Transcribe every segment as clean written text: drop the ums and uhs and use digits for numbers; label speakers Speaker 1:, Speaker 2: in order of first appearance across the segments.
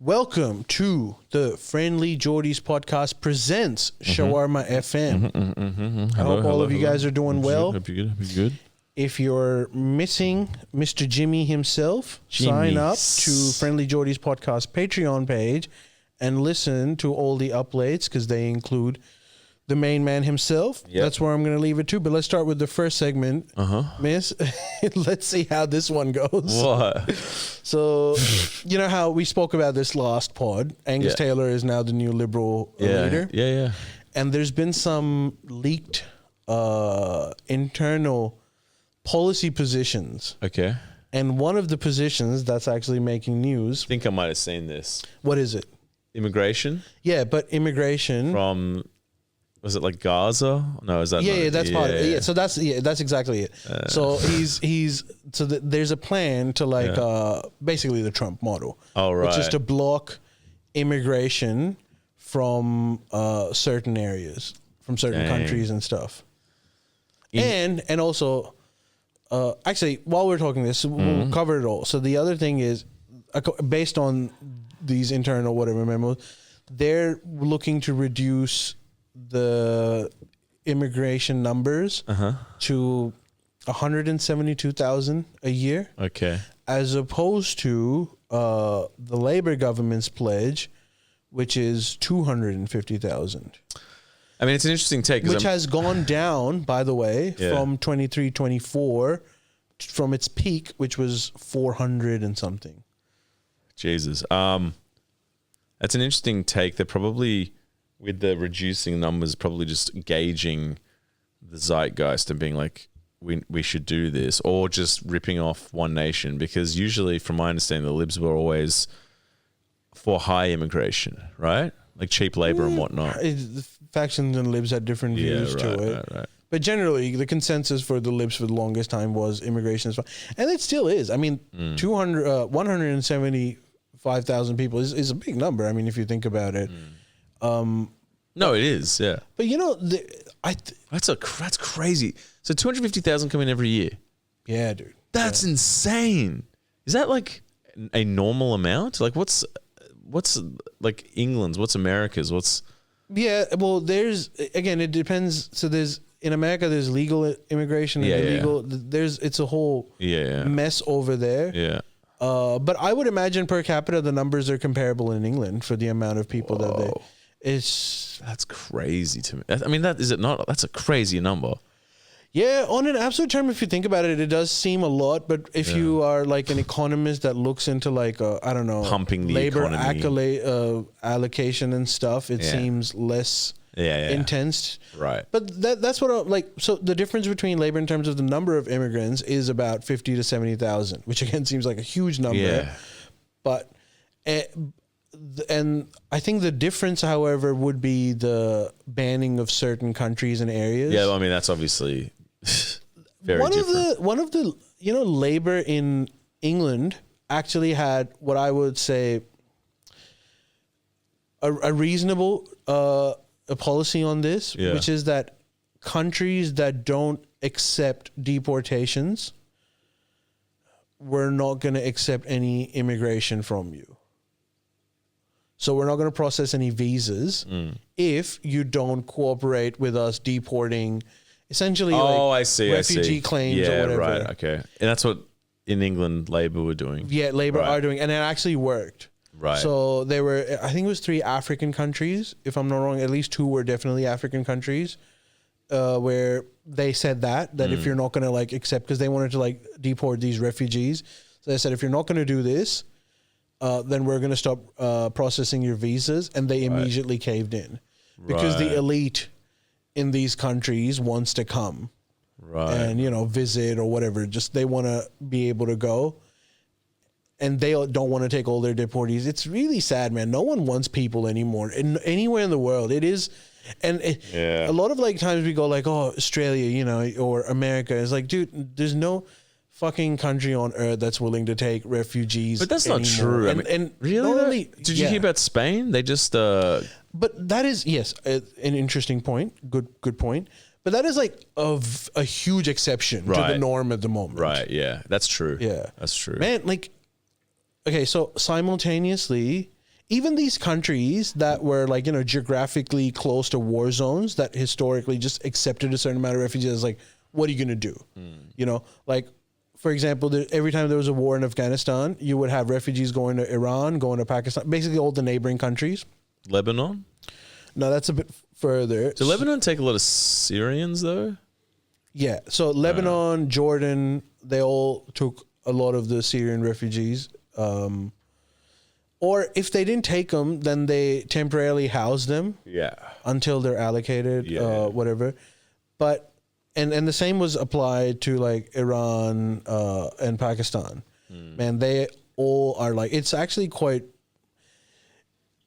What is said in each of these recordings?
Speaker 1: Welcome to the Friendly Geordies podcast presents Shawarma FM. I hope all of you guys are doing well.
Speaker 2: Hope you're good.
Speaker 1: If you're missing Mr. Jimmy himself, sign up to Friendly Geordies podcast Patreon page and listen to all the updates because they include the main man himself. Yep. That's where I'm going to leave it to. But let's start with the first segment, Miss. Let's see how this one goes.
Speaker 2: What?
Speaker 1: So, you know how we spoke about this last pod. Angus Taylor is now the new Liberal leader.
Speaker 2: Yeah.
Speaker 1: And there's been some leaked internal policy positions.
Speaker 2: Okay.
Speaker 1: And one of the positions that's actually making news.
Speaker 2: I think I might have seen this.
Speaker 1: What is it?
Speaker 2: Immigration?
Speaker 1: Yeah, but immigration.
Speaker 2: From... Was it like Gaza? No, is that?
Speaker 1: Yeah, that's part of it. Yeah, so that's exactly it. So there's a plan to basically the Trump model.
Speaker 2: Oh, right.
Speaker 1: Which is to block immigration from certain areas, from certain countries and stuff. And also, actually, while we're talking this, we'll cover it all. So the other thing is, based on these internal whatever memos, they're looking to reduce the immigration numbers to 172,000 a year.
Speaker 2: Okay.
Speaker 1: As opposed to the Labor government's pledge, which is 250,000.
Speaker 2: I mean, it's an interesting take.
Speaker 1: Which has gone down, by the way, from 23-24 from its peak, which was 400 and something.
Speaker 2: Jesus. That's an interesting take. They're probably... with the reducing numbers, probably just gauging the zeitgeist and being like, we should do this, or just ripping off one nation. Because usually, from my understanding, the Libs were always for high immigration, right? Like cheap labor and whatnot.
Speaker 1: The factions and Libs had different views to it. Right. But generally, the consensus for the Libs for the longest time was immigration is fine. And it still is. I mean, 175,000 people is a big number. I mean, if you think about it.
Speaker 2: No, it is, yeah.
Speaker 1: But you know,
Speaker 2: that's crazy. So 250,000 come in every year.
Speaker 1: Yeah, dude.
Speaker 2: That's insane. Is that like a normal amount? Like what's like England's? What's America's? What's?
Speaker 1: Yeah, well, it depends. So in America, there's legal immigration and illegal. It's a whole mess over there.
Speaker 2: Yeah.
Speaker 1: But I would imagine per capita the numbers are comparable in England for the amount of people that they.
Speaker 2: That's crazy to me. I mean, is it not? That's a crazy number.
Speaker 1: Yeah, on an absolute term, if you think about it, it does seem a lot. But if you are like an economist that looks into like I don't know,
Speaker 2: pumping the
Speaker 1: labor
Speaker 2: allocation
Speaker 1: and stuff, it seems less intense.
Speaker 2: Right.
Speaker 1: But that's what so the difference between labor in terms of the number of immigrants is about 50 to 70,000, which again seems like a huge number. Yeah. But and I think the difference, however, would be the banning of certain countries and areas.
Speaker 2: Yeah, well, I mean that's obviously very different.
Speaker 1: One of the labor in England actually had what I would say a reasonable a policy on this, which is that countries that don't accept deportations, we're not going to accept any immigration from you. So we're not going to process any visas if you don't cooperate with us deporting, essentially refugee claims or whatever.
Speaker 2: Yeah, right, okay. And that's what in England Labour were doing.
Speaker 1: Yeah, Labour are doing, and it actually worked.
Speaker 2: Right.
Speaker 1: So there were, I think it was 3 African countries, if I'm not wrong, at least 2 were definitely African countries, where they said that if you're not going to like accept, because they wanted to like deport these refugees. So they said, if you're not going to do this, then we're going to stop processing your visas. And they immediately caved in because the elite in these countries wants to come and, visit or whatever. Just they want to be able to go. And they don't want to take all their deportees. It's really sad, man. No one wants people anymore. Anywhere in the world. It is. And a lot of like times we go like, oh, Australia, or America. It's like, dude, there's no fucking country on earth that's willing to take refugees.
Speaker 2: But that's
Speaker 1: anymore.
Speaker 2: not true. And really? Did you hear about Spain? They just...
Speaker 1: But that is, yes, an interesting point. Good point. But that is like a huge exception to the norm at the moment.
Speaker 2: Right, yeah. That's true.
Speaker 1: Yeah.
Speaker 2: That's true.
Speaker 1: Man, like... Okay, so simultaneously, even these countries that were like, geographically close to war zones that historically just accepted a certain amount of refugees, as like, what are you going to do? Like, for example, every time there was a war in Afghanistan, you would have refugees going to Iran, going to Pakistan, basically all the neighboring countries.
Speaker 2: Lebanon?
Speaker 1: No, that's a bit further.
Speaker 2: Did Lebanon take a lot of Syrians though?
Speaker 1: Yeah. So Lebanon, Jordan, they all took a lot of the Syrian refugees. Or if they didn't take them, then they temporarily housed them.
Speaker 2: Yeah.
Speaker 1: Until they're allocated, whatever. But and the same was applied to like Iran and Pakistan. Man, they all are like, it's actually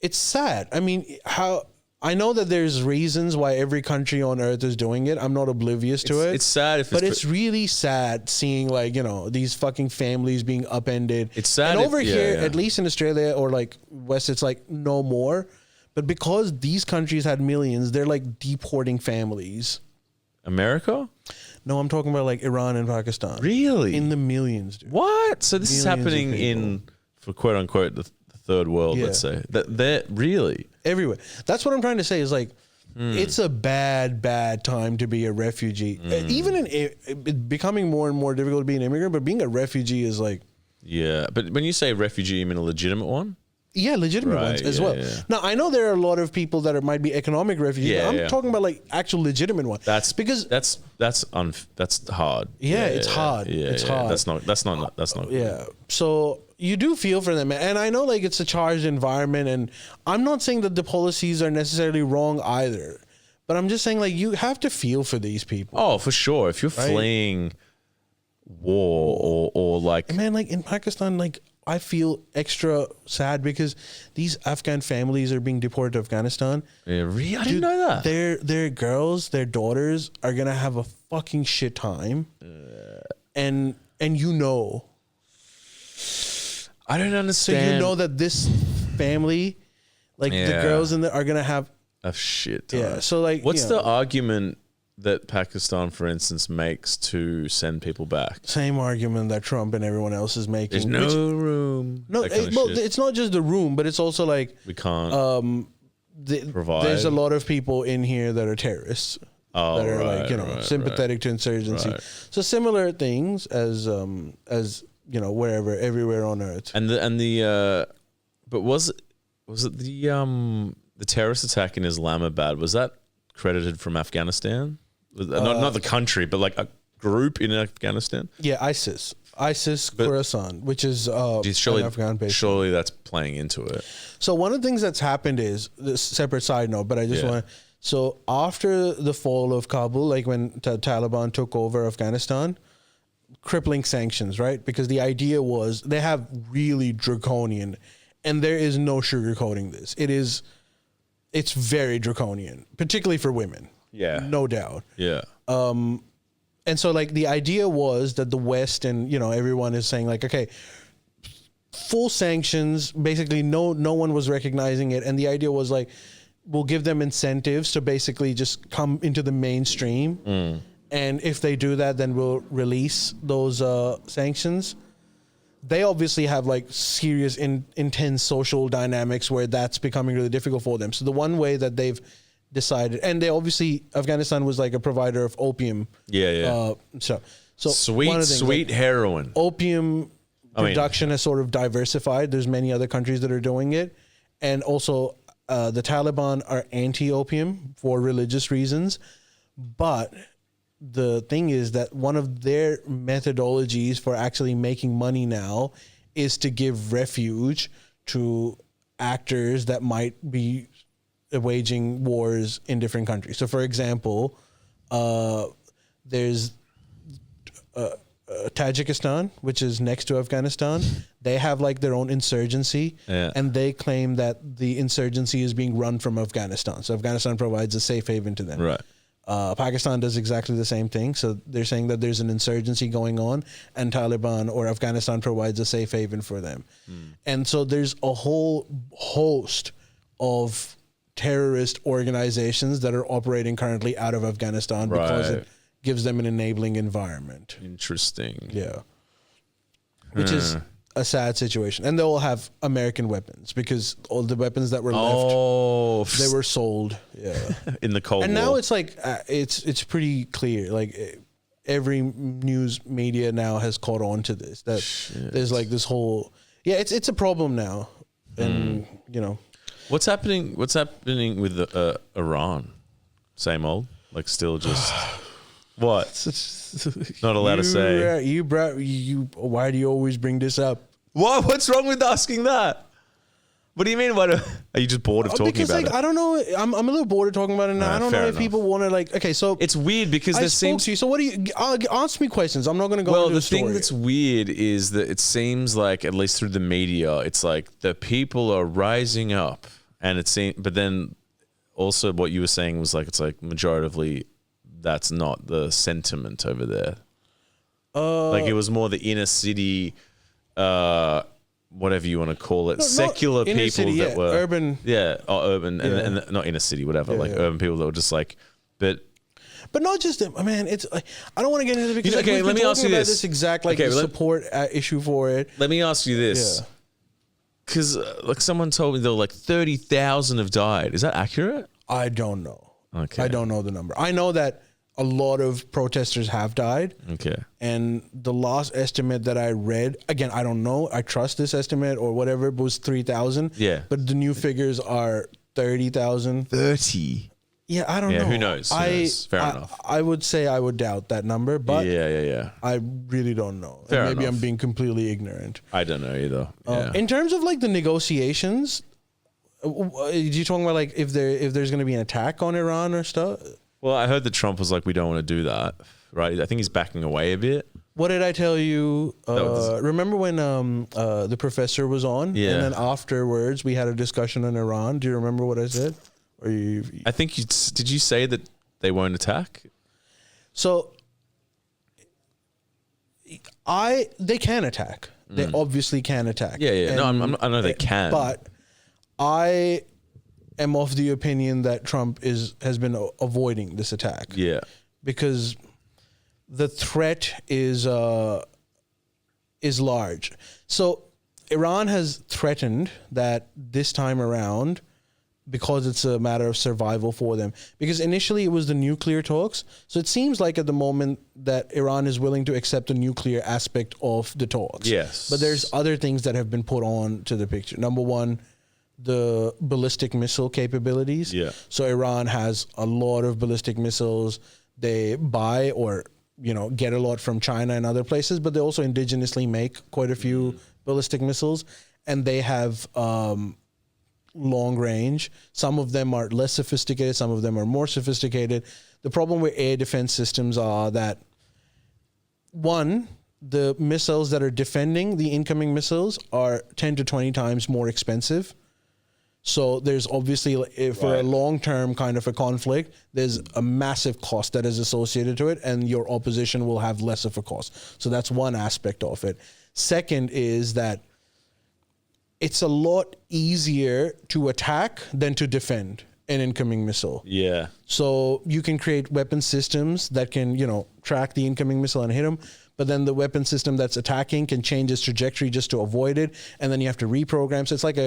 Speaker 1: it's sad. I mean, I know that there's reasons why every country on earth is doing it. I'm not oblivious to it.
Speaker 2: It's sad,
Speaker 1: but it's really sad seeing like, these fucking families being upended.
Speaker 2: It's sad.
Speaker 1: And over here, at least in Australia or like West, it's like no more. But because these countries had millions, they're like deporting families.
Speaker 2: America?
Speaker 1: No, I'm talking about like Iran and Pakistan.
Speaker 2: Really?
Speaker 1: In the millions, dude.
Speaker 2: What? So this is happening in, for quote unquote, the third world, let's say. They're really
Speaker 1: everywhere. That's what I'm trying to say is like, it's a bad time to be a refugee. Even in becoming more and more difficult to be an immigrant, but being a refugee is like.
Speaker 2: Yeah. But when you say refugee, you mean a legitimate one?
Speaker 1: Yeah, legitimate ones as well. Yeah. Now, I know there are a lot of people that might be economic refugees. I'm talking about like actual legitimate ones.
Speaker 2: That's hard.
Speaker 1: Yeah, it's hard.
Speaker 2: Yeah,
Speaker 1: it's hard.
Speaker 2: That's not.
Speaker 1: Yeah. So you do feel for them, and I know like it's a charged environment, and I'm not saying that the policies are necessarily wrong either, but I'm just saying like you have to feel for these people.
Speaker 2: Oh, for sure. If you're fleeing war or like,
Speaker 1: man, like in Pakistan, like. I feel extra sad because these Afghan families are being deported to Afghanistan.
Speaker 2: Yeah, really? I didn't know that.
Speaker 1: Their girls, their daughters are gonna have a fucking shit time, and I don't understand. So you know that this family, like the girls in there, are gonna have
Speaker 2: a shit time.
Speaker 1: Yeah. So like,
Speaker 2: what's the argument that Pakistan, for instance, makes to send people back?
Speaker 1: Same argument that Trump and everyone else is making.
Speaker 2: There's no room.
Speaker 1: No, it's not just the room, but it's also like
Speaker 2: we can't provide.
Speaker 1: There's a lot of people in here that are terrorists. That are sympathetic to insurgency. Right. So similar things as everywhere on earth.
Speaker 2: But was it the terrorist attack in Islamabad? Was that credited from Afghanistan? Not the country, but like a group in Afghanistan.
Speaker 1: Yeah, ISIS, Khorasan, which is Afghan base.
Speaker 2: Surely that's playing into it.
Speaker 1: So one of the things that's happened is this separate side note, but I just want to. So after the fall of Kabul, like when the Taliban took over Afghanistan, crippling sanctions, right? Because the idea was they have really draconian, and there is no sugarcoating this. It's very draconian, particularly for women.
Speaker 2: Yeah.
Speaker 1: No doubt.
Speaker 2: Yeah.
Speaker 1: And so like the idea was that the West and, everyone is saying like, okay, full sanctions, basically no one was recognizing it. And the idea was like, we'll give them incentives to basically just come into the mainstream. And if they do that, then we'll release those sanctions. They obviously have like serious, intense social dynamics where that's becoming really difficult for them. So the one way that they've decided, and they obviously, Afghanistan was like a provider of opium.
Speaker 2: Yeah.
Speaker 1: So
Speaker 2: sweet heroin.
Speaker 1: Opium production has sort of diversified. There's many other countries that are doing it. And also the Taliban are anti-opium for religious reasons. But the thing is that one of their methodologies for actually making money now is to give refuge to actors that might be waging wars in different countries. So, for example, there's Tajikistan, which is next to Afghanistan. They have like their own insurgency, and they claim that the insurgency is being run from Afghanistan. So Afghanistan provides a safe haven to them.
Speaker 2: Right.
Speaker 1: Pakistan does exactly the same thing. So they're saying that there's an insurgency going on, and Taliban or Afghanistan provides a safe haven for them. And so there's a whole host of terrorist organizations that are operating currently out of Afghanistan because it gives them an enabling environment.
Speaker 2: Interesting.
Speaker 1: Yeah. Which is a sad situation, and they'll have American weapons because all the weapons that were left, they were sold. Yeah,
Speaker 2: in the Cold War.
Speaker 1: And now it's like it's pretty clear. Like every news media now has caught on to this. That there's like this whole it's a problem now, and you know
Speaker 2: what's happening. What's happening with Iran? Same old, like still just what? Not allowed to say.
Speaker 1: You. Why do you always bring this up?
Speaker 2: What? What's wrong with asking that? What do you mean? Are you just bored of talking about it?
Speaker 1: I don't know. I'm a little bored of talking about it now. I don't know if people want to like. Okay, so
Speaker 2: it's weird because
Speaker 1: I spoke to you. So what do you ask me questions? I'm not going to go.
Speaker 2: Well, the thing that's weird is that it seems like, at least through the media, it's like the people are rising up, and it seems. But then also, what you were saying was like it's like majoritively that's not the sentiment over there. Like it was more the inner city. Whatever you want to call it, secular people
Speaker 1: city,
Speaker 2: that were
Speaker 1: urban,
Speaker 2: urban, and not inner city, whatever, urban people that were just like, but
Speaker 1: not just them. Man, it's I don't want to get into it because
Speaker 2: okay, let me ask you
Speaker 1: this exact the support issue for it.
Speaker 2: Let me ask you this, because like someone told me though, like 30,000 have died. Is that accurate?
Speaker 1: I don't know.
Speaker 2: Okay,
Speaker 1: I don't know the number. I know that a lot of protesters have died.
Speaker 2: Okay.
Speaker 1: And the last estimate that I read, again, I don't know. I trust this estimate or whatever, it was 3,000.
Speaker 2: Yeah.
Speaker 1: But the new figures are 30,000.
Speaker 2: 30?
Speaker 1: Yeah, I don't know.
Speaker 2: Who knows? Fair enough.
Speaker 1: I would say I would doubt that number, but I really don't know.
Speaker 2: Fair
Speaker 1: maybe
Speaker 2: enough.
Speaker 1: I'm being completely ignorant.
Speaker 2: I don't know either.
Speaker 1: In terms of like the negotiations, you talking about like if there's going to be an attack on Iran or stuff?
Speaker 2: Well, I heard that Trump was like, we don't want to do that, right? I think he's backing away a bit.
Speaker 1: What did I tell you? Remember when the professor was on?
Speaker 2: Yeah.
Speaker 1: And then afterwards, we had a discussion on Iran. Do you remember what I said? Or
Speaker 2: I think did you say that they won't attack?
Speaker 1: So, they can attack. They obviously can attack.
Speaker 2: Yeah. No, I know they can.
Speaker 1: But I am of the opinion that Trump has been avoiding this attack.
Speaker 2: Yeah.
Speaker 1: Because the threat is large. So Iran has threatened that this time around, because it's a matter of survival for them. Because initially it was the nuclear talks. So it seems like at the moment that Iran is willing to accept the nuclear aspect of the talks.
Speaker 2: Yes.
Speaker 1: But there's other things that have been put on to the picture. Number one, the ballistic missile capabilities.
Speaker 2: Yeah.
Speaker 1: So Iran has a lot of ballistic missiles. They buy or, get a lot from China and other places, but they also indigenously make quite a few ballistic missiles. And they have long range. Some of them are less sophisticated. Some of them are more sophisticated. The problem with air defense systems are that, one, the missiles that are defending the incoming missiles are 10 to 20 times more expensive. So there's obviously, for a long-term kind of a conflict, there's a massive cost that is associated to it, and your opposition will have less of a cost. So that's one aspect of it. Second is that it's a lot easier to attack than to defend an incoming missile.
Speaker 2: Yeah.
Speaker 1: So you can create weapon systems that can, track the incoming missile and hit them. But then the weapon system that's attacking can change its trajectory just to avoid it. And then you have to reprogram. So it's like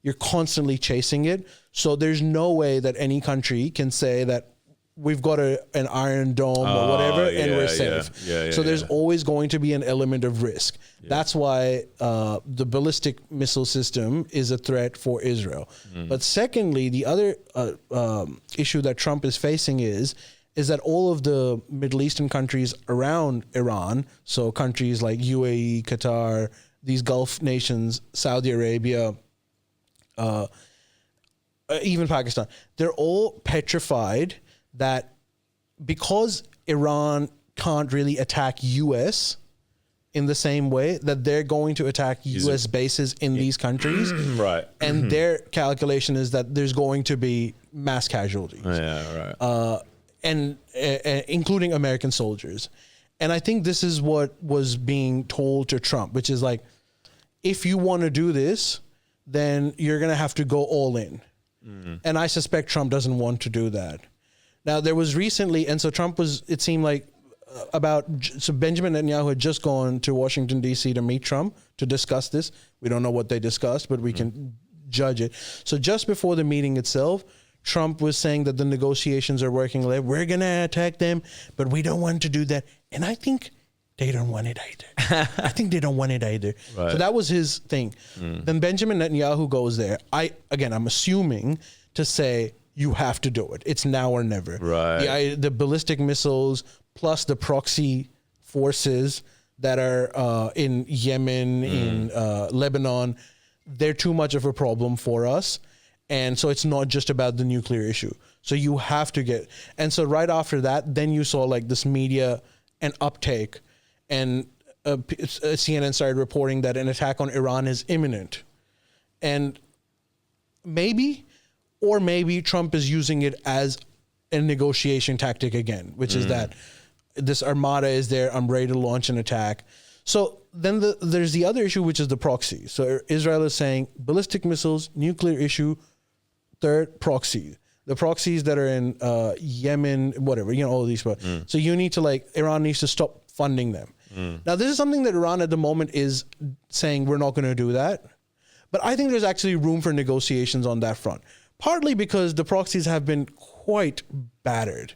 Speaker 1: you're constantly chasing it. So there's no way that any country can say that we've got an Iron Dome or whatever and we're safe. So there's always going to be an element of risk. Yeah. That's why the ballistic missile system is a threat for Israel. But secondly, the other issue that Trump is facing is that all of the Middle Eastern countries around Iran, so countries like UAE, Qatar, these Gulf nations, Saudi Arabia, even Pakistan, they're all petrified that because Iran can't really attack US in the same way, that they're going to attack US bases in these countries.
Speaker 2: Right.
Speaker 1: And their calculation is that there's going to be mass casualties.
Speaker 2: Yeah, right.
Speaker 1: And including American soldiers. And I think this is what was being told to Trump, which is like, if you want to do this, then you're going to have to go all in. And I suspect Trump doesn't want to do that. Now, there was recently, and so Trump was, it seemed like so Benjamin Netanyahu had just gone to Washington, D.C. to meet Trump to discuss this. We don't know what they discussed, but we can judge it. So just before the meeting itself, Trump was saying that the negotiations are working. Like, we're going to attack them, but we don't want to do that. And I think they don't want it either. I think they don't want it either. Right. So that was his thing. Then Benjamin Netanyahu goes there. I'm assuming to say, you have to do it. It's now or never.
Speaker 2: Right.
Speaker 1: The ballistic missiles plus the proxy forces that are in Yemen, in Lebanon, they're too much of a problem for us. And so it's not just about the nuclear issue. So you have to get, and so right after that, then you saw like this media and uptake, and CNN started reporting that an attack on Iran is imminent. And maybe Trump is using it as a negotiation tactic again, which is that this armada is there, I'm ready to launch an attack. So then there's the other issue, which is the proxy. So Israel is saying ballistic missiles, nuclear issue, third, proxy. The proxies that are in Yemen, whatever, all of these. So you need to Iran needs to stop funding them. Now, this is something that Iran at the moment is saying we're not going to do that. But I think there's actually room for negotiations on that front. Partly because the proxies have been quite battered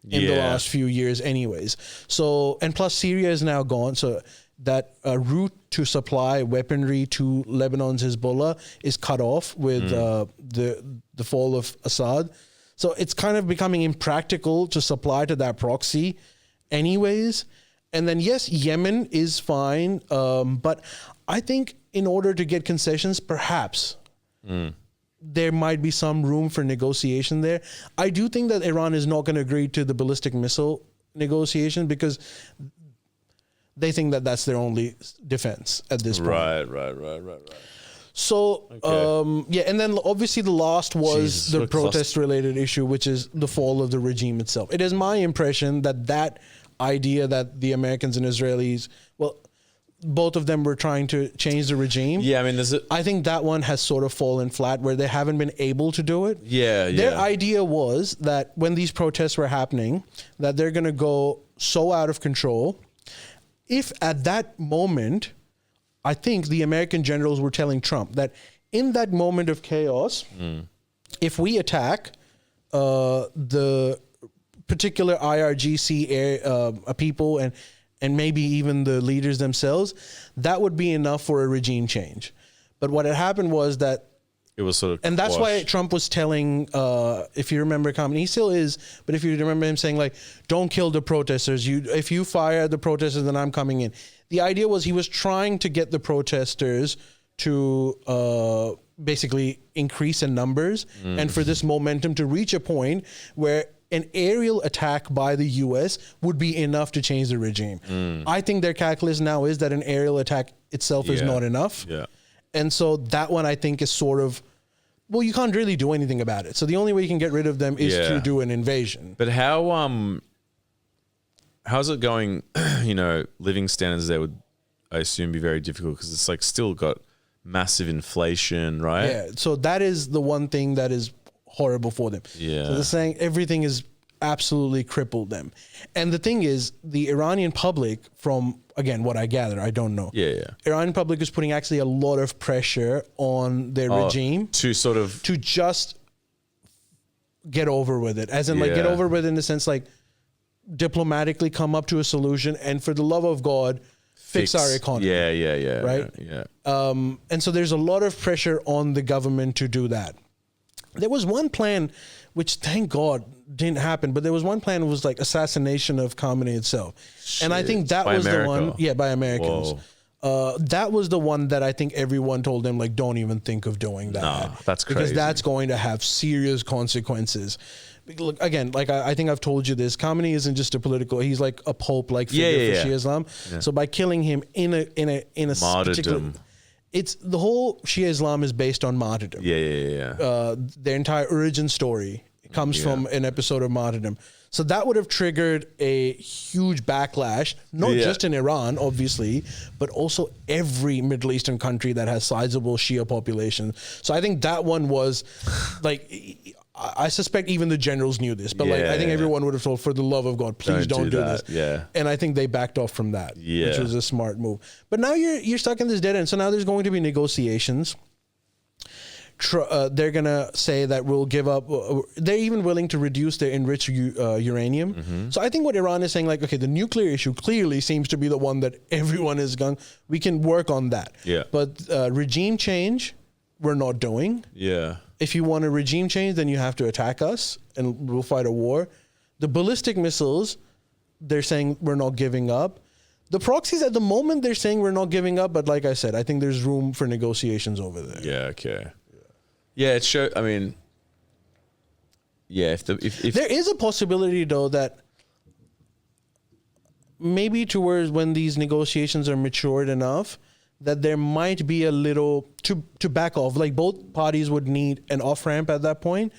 Speaker 1: in the last few years anyways. So, and plus Syria is now gone. So that route to supply weaponry to Lebanon's Hezbollah is cut off with the fall of Assad. So it's kind of becoming impractical to supply to that proxy anyways. And then, yes, Yemen is fine. But I think in order to get concessions, perhaps there might be some room for negotiation there. I do think that Iran is not going to agree to the ballistic missile negotiation because they think that that's their only defense at this point.
Speaker 2: Right.
Speaker 1: So, and then obviously the last was the protest-related issue, which is the fall of the regime itself. It is my impression that idea that the Americans and Israelis, both of them were trying to change the regime.
Speaker 2: Yeah, I mean,
Speaker 1: I think that one has sort of fallen flat where they haven't been able to do it.
Speaker 2: Yeah.
Speaker 1: Their idea was that when these protests were happening, that they're going to go so out of control. If at that moment, I think the American generals were telling Trump that in that moment of chaos, if we attack the particular IRGC people and maybe even the leaders themselves, that would be enough for a regime change. But what had happened was that
Speaker 2: it was sort of
Speaker 1: and that's why Trump was telling, if you remember, he still is, but if you remember him saying, don't kill the protesters. If you fire the protesters, then I'm coming in. The idea was he was trying to get the protesters to basically increase in numbers and for this momentum to reach a point where an aerial attack by the U.S. would be enough to change the regime. I think their calculus now is that an aerial attack itself is not enough.
Speaker 2: Yeah.
Speaker 1: And so that one I think is sort of, you can't really do anything about it. So the only way you can get rid of them is to do an invasion.
Speaker 2: But how's it going? Living standards there would, I assume, be very difficult because it's still got massive inflation, right?
Speaker 1: Yeah. So that is the one thing that is horrible for them.
Speaker 2: Yeah.
Speaker 1: So they're saying everything is absolutely crippled them. And the thing is, the Iranian public, from, again, what I gather, I don't know.
Speaker 2: Yeah.
Speaker 1: Iranian public is putting actually a lot of pressure on their regime to just get over with it. As in, get over with it in the sense, diplomatically come up to a solution and for the love of God, fix our economy.
Speaker 2: Yeah.
Speaker 1: Right?
Speaker 2: Yeah.
Speaker 1: And so there's a lot of pressure on the government to do that. There was one plan, which thank God didn't happen, but there was one plan that was assassination of Khamenei itself. And I think that was the one, by Americans. That was the one that I think everyone told them, don't even think of doing that.
Speaker 2: No, that's crazy.
Speaker 1: Because that's going to have serious consequences. Look, again, I think I've told you this, Khamenei isn't just a political, he's like a pope figure for Shia Islam. Yeah. So by killing him in a
Speaker 2: martyrdom.
Speaker 1: It's the whole Shia Islam is based on martyrdom.
Speaker 2: Yeah.
Speaker 1: Their entire origin story comes from an episode of martyrdom. So that would have triggered a huge backlash, not just in Iran, obviously, but also every Middle Eastern country that has sizable Shia population. So I think that one was I suspect even the generals knew this, but like I think everyone would have told, for the love of God, please don't do this.
Speaker 2: Yeah.
Speaker 1: And I think they backed off from that, which was a smart move. But now you're stuck in this dead end. So now there's going to be negotiations. They're going to say that we'll give up. They're even willing to reduce their enriched uranium. Mm-hmm. So I think what Iran is saying, like, okay, the nuclear issue clearly seems to be the one that everyone is going, we can work on that.
Speaker 2: Yeah.
Speaker 1: But regime change, we're not doing.
Speaker 2: Yeah.
Speaker 1: If you want a regime change, then you have to attack us and we'll fight a war. The ballistic missiles, they're saying we're not giving up. The proxies at the moment, they're saying we're not giving up. But like I said, I think there's room for negotiations over there.
Speaker 2: Yeah, okay. Yeah, it shows. I mean, yeah. If
Speaker 1: there is a possibility, though, that maybe towards when these negotiations are matured enough, that there might be a little to back off. Like both parties would need an off ramp at that point.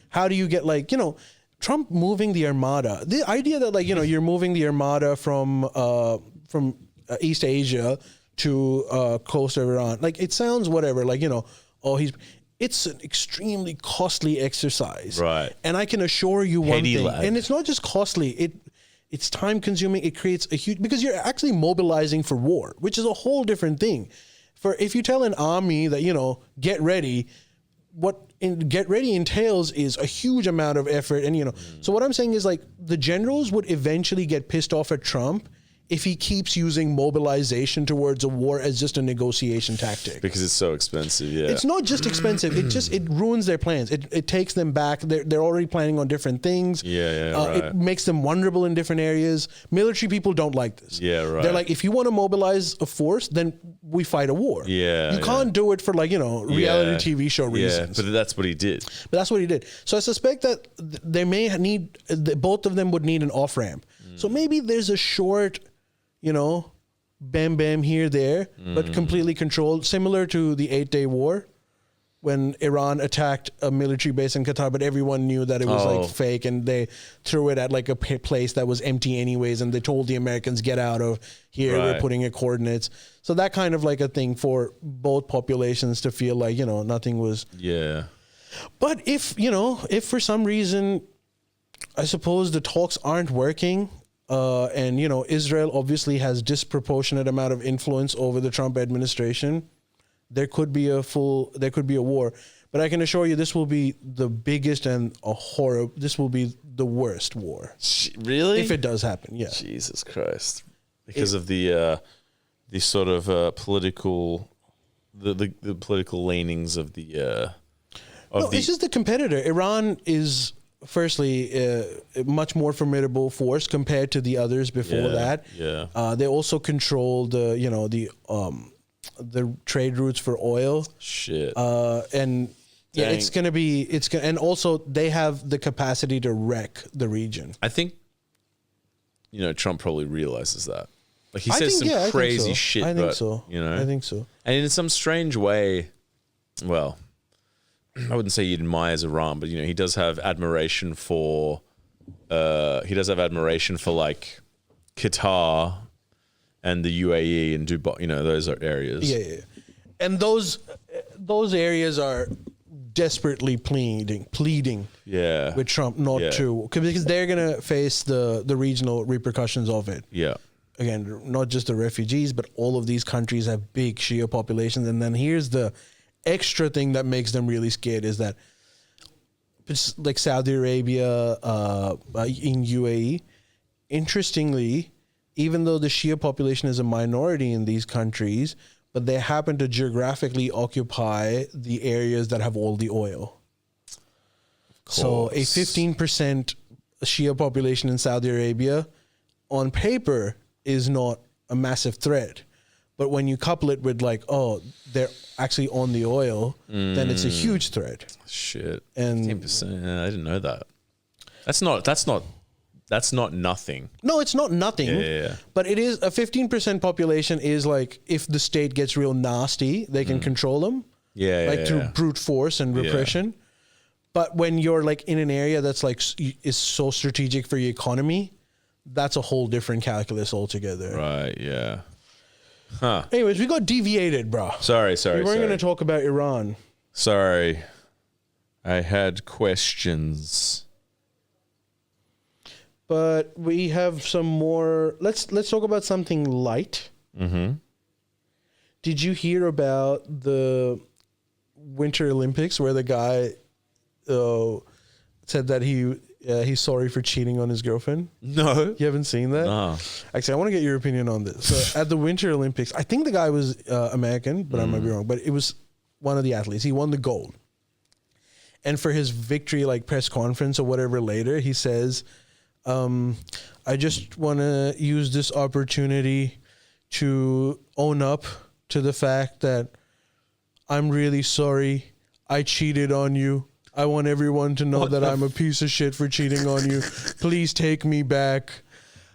Speaker 1: How do you get, like, Trump moving the Armada? The idea that, like, you're moving the Armada from East Asia to coast of Iran, like, it sounds whatever. Like, it's an extremely costly exercise.
Speaker 2: Right.
Speaker 1: And I can assure you one thing.
Speaker 2: Lad.
Speaker 1: And it's not just costly. It's time consuming. It creates a huge, because you're actually mobilizing for war, which is a whole different thing. For if you tell an army that, get ready, get ready entails is a huge amount of effort. And, so what I'm saying is, like, the generals would eventually get pissed off at Trump if he keeps using mobilization towards a war as just a negotiation tactic.
Speaker 2: Because it's so expensive, yeah.
Speaker 1: It's not just expensive. It ruins their plans. It takes them back. They're already planning on different things.
Speaker 2: Right.
Speaker 1: It makes them vulnerable in different areas. Military people don't like this.
Speaker 2: Yeah, right.
Speaker 1: They're like, if you want to mobilize a force, then we fight a war.
Speaker 2: Yeah.
Speaker 1: You can't do it for, like, reality TV show reasons.
Speaker 2: But that's what he did.
Speaker 1: But that's what he did. So I suspect that they may need, both of them would need an off-ramp. So maybe there's a short, bam, bam here, there, but completely controlled, similar to the 8-Day War when Iran attacked a military base in Qatar, but everyone knew that it was like fake, and they threw it at like a place that was empty anyways, and they told the Americans, get out of here, we're putting your coordinates. So that kind of like a thing for both populations to feel like, nothing was.
Speaker 2: Yeah.
Speaker 1: But if for some reason, I suppose the talks aren't working, and Israel obviously has disproportionate amount of influence over the Trump administration, there could be a war. But I can assure you, this will be the biggest and this will be the worst war.
Speaker 2: Really?
Speaker 1: If it does happen, yeah.
Speaker 2: Jesus Christ! Because of the sort of political, the political leanings of the.
Speaker 1: It's just the competitor. Iran is, firstly, a much more formidable force compared to the others before that.
Speaker 2: Yeah.
Speaker 1: They also control the trade routes for oil.
Speaker 2: Shit.
Speaker 1: And yeah, it's gonna be and also they have the capacity to wreck the region.
Speaker 2: I think Trump probably realizes that. Like, he says some crazy shit.
Speaker 1: I think so. I think so.
Speaker 2: And in some strange way, well, I wouldn't say he admires Iran, but he does have admiration for like Qatar and the UAE and Dubai. Those are areas.
Speaker 1: Yeah. And those areas are desperately pleading with Trump not to, because they're gonna face the regional repercussions of it.
Speaker 2: Yeah.
Speaker 1: Again, not just the refugees, but all of these countries have big Shia populations. And then here's the extra thing that makes them really scared is that it's like Saudi Arabia, in UAE. Interestingly, even though the Shia population is a minority in these countries, but they happen to geographically occupy the areas that have all the oil. So a 15% Shia population in Saudi Arabia, on paper, is not a massive threat. But when you couple it with like, they're actually on the oil, then it's a huge threat.
Speaker 2: Shit.
Speaker 1: And
Speaker 2: 15%. I didn't know that. That's not nothing.
Speaker 1: No, it's not nothing.
Speaker 2: Yeah.
Speaker 1: But it is a 15% population is like, if the state gets real nasty, they can control them. Through brute force and repression. Yeah. But when you're like in an area that's like is so strategic for your economy, that's a whole different calculus altogether.
Speaker 2: Right. Yeah. Huh.
Speaker 1: Anyways, we got deviated, bro.
Speaker 2: Sorry.
Speaker 1: We weren't going to talk about Iran.
Speaker 2: Sorry. I had questions.
Speaker 1: But we have some more. Let's talk about something light.
Speaker 2: Mm-hmm.
Speaker 1: Did you hear about the Winter Olympics where the guy said that he's sorry for cheating on his girlfriend?
Speaker 2: No.
Speaker 1: You haven't seen that?
Speaker 2: No.
Speaker 1: Actually, I want to get your opinion on this. So at the Winter Olympics, I think the guy was American, but I might be wrong. But it was one of the athletes. He won the gold. And for his victory, like press conference or whatever later, he says, I just want to use this opportunity to own up to the fact that I'm really sorry. I cheated on you. I want everyone to know that I'm a piece of shit for cheating on you. Please take me back.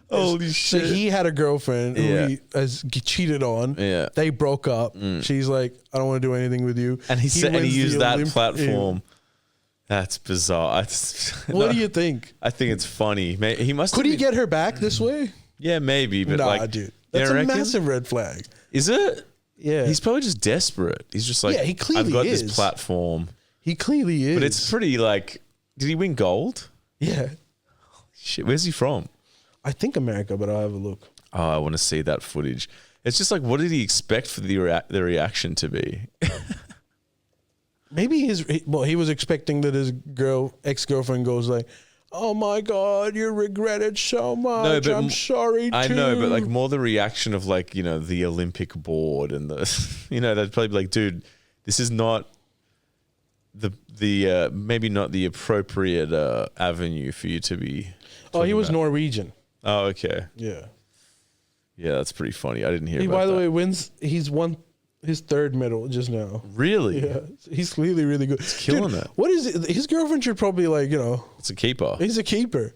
Speaker 2: Holy shit.
Speaker 1: So he had a girlfriend who he has cheated on.
Speaker 2: Yeah.
Speaker 1: They broke up. She's like, I don't want to do anything with you.
Speaker 2: And he said, and he
Speaker 1: wins
Speaker 2: used
Speaker 1: the
Speaker 2: that platform. That's bizarre.
Speaker 1: What do you think?
Speaker 2: I think it's funny. He must.
Speaker 1: Could he get her back this way?
Speaker 2: Yeah, maybe. But
Speaker 1: Nah, dude. That's a massive red flag.
Speaker 2: Is it?
Speaker 1: Yeah.
Speaker 2: He's probably just desperate. He's just like,
Speaker 1: Yeah, he clearly
Speaker 2: I've got
Speaker 1: is.
Speaker 2: this platform.
Speaker 1: He clearly is.
Speaker 2: But it's pretty like, did he win gold?
Speaker 1: Yeah.
Speaker 2: Shit, where's he from?
Speaker 1: I think America, but I'll have a look.
Speaker 2: Oh, I want to see that footage. It's just like, what did he expect for the reaction to be?
Speaker 1: Maybe he was expecting that his ex-girlfriend goes like, oh my God, you regret it so much. No, but I'm sorry too.
Speaker 2: I know, but like more the reaction of like, the Olympic board and the, they'd probably be like, dude, this is not the maybe not the appropriate avenue for you to be.
Speaker 1: Oh, he was Norwegian.
Speaker 2: Oh, okay.
Speaker 1: Yeah.
Speaker 2: Yeah, that's pretty funny. I didn't hear about that.
Speaker 1: By the way, he's won his third medal just now.
Speaker 2: Really?
Speaker 1: Yeah. He's clearly really good.
Speaker 2: He's killing it.
Speaker 1: What is it? His girlfriend should probably
Speaker 2: It's a keeper.
Speaker 1: He's a keeper.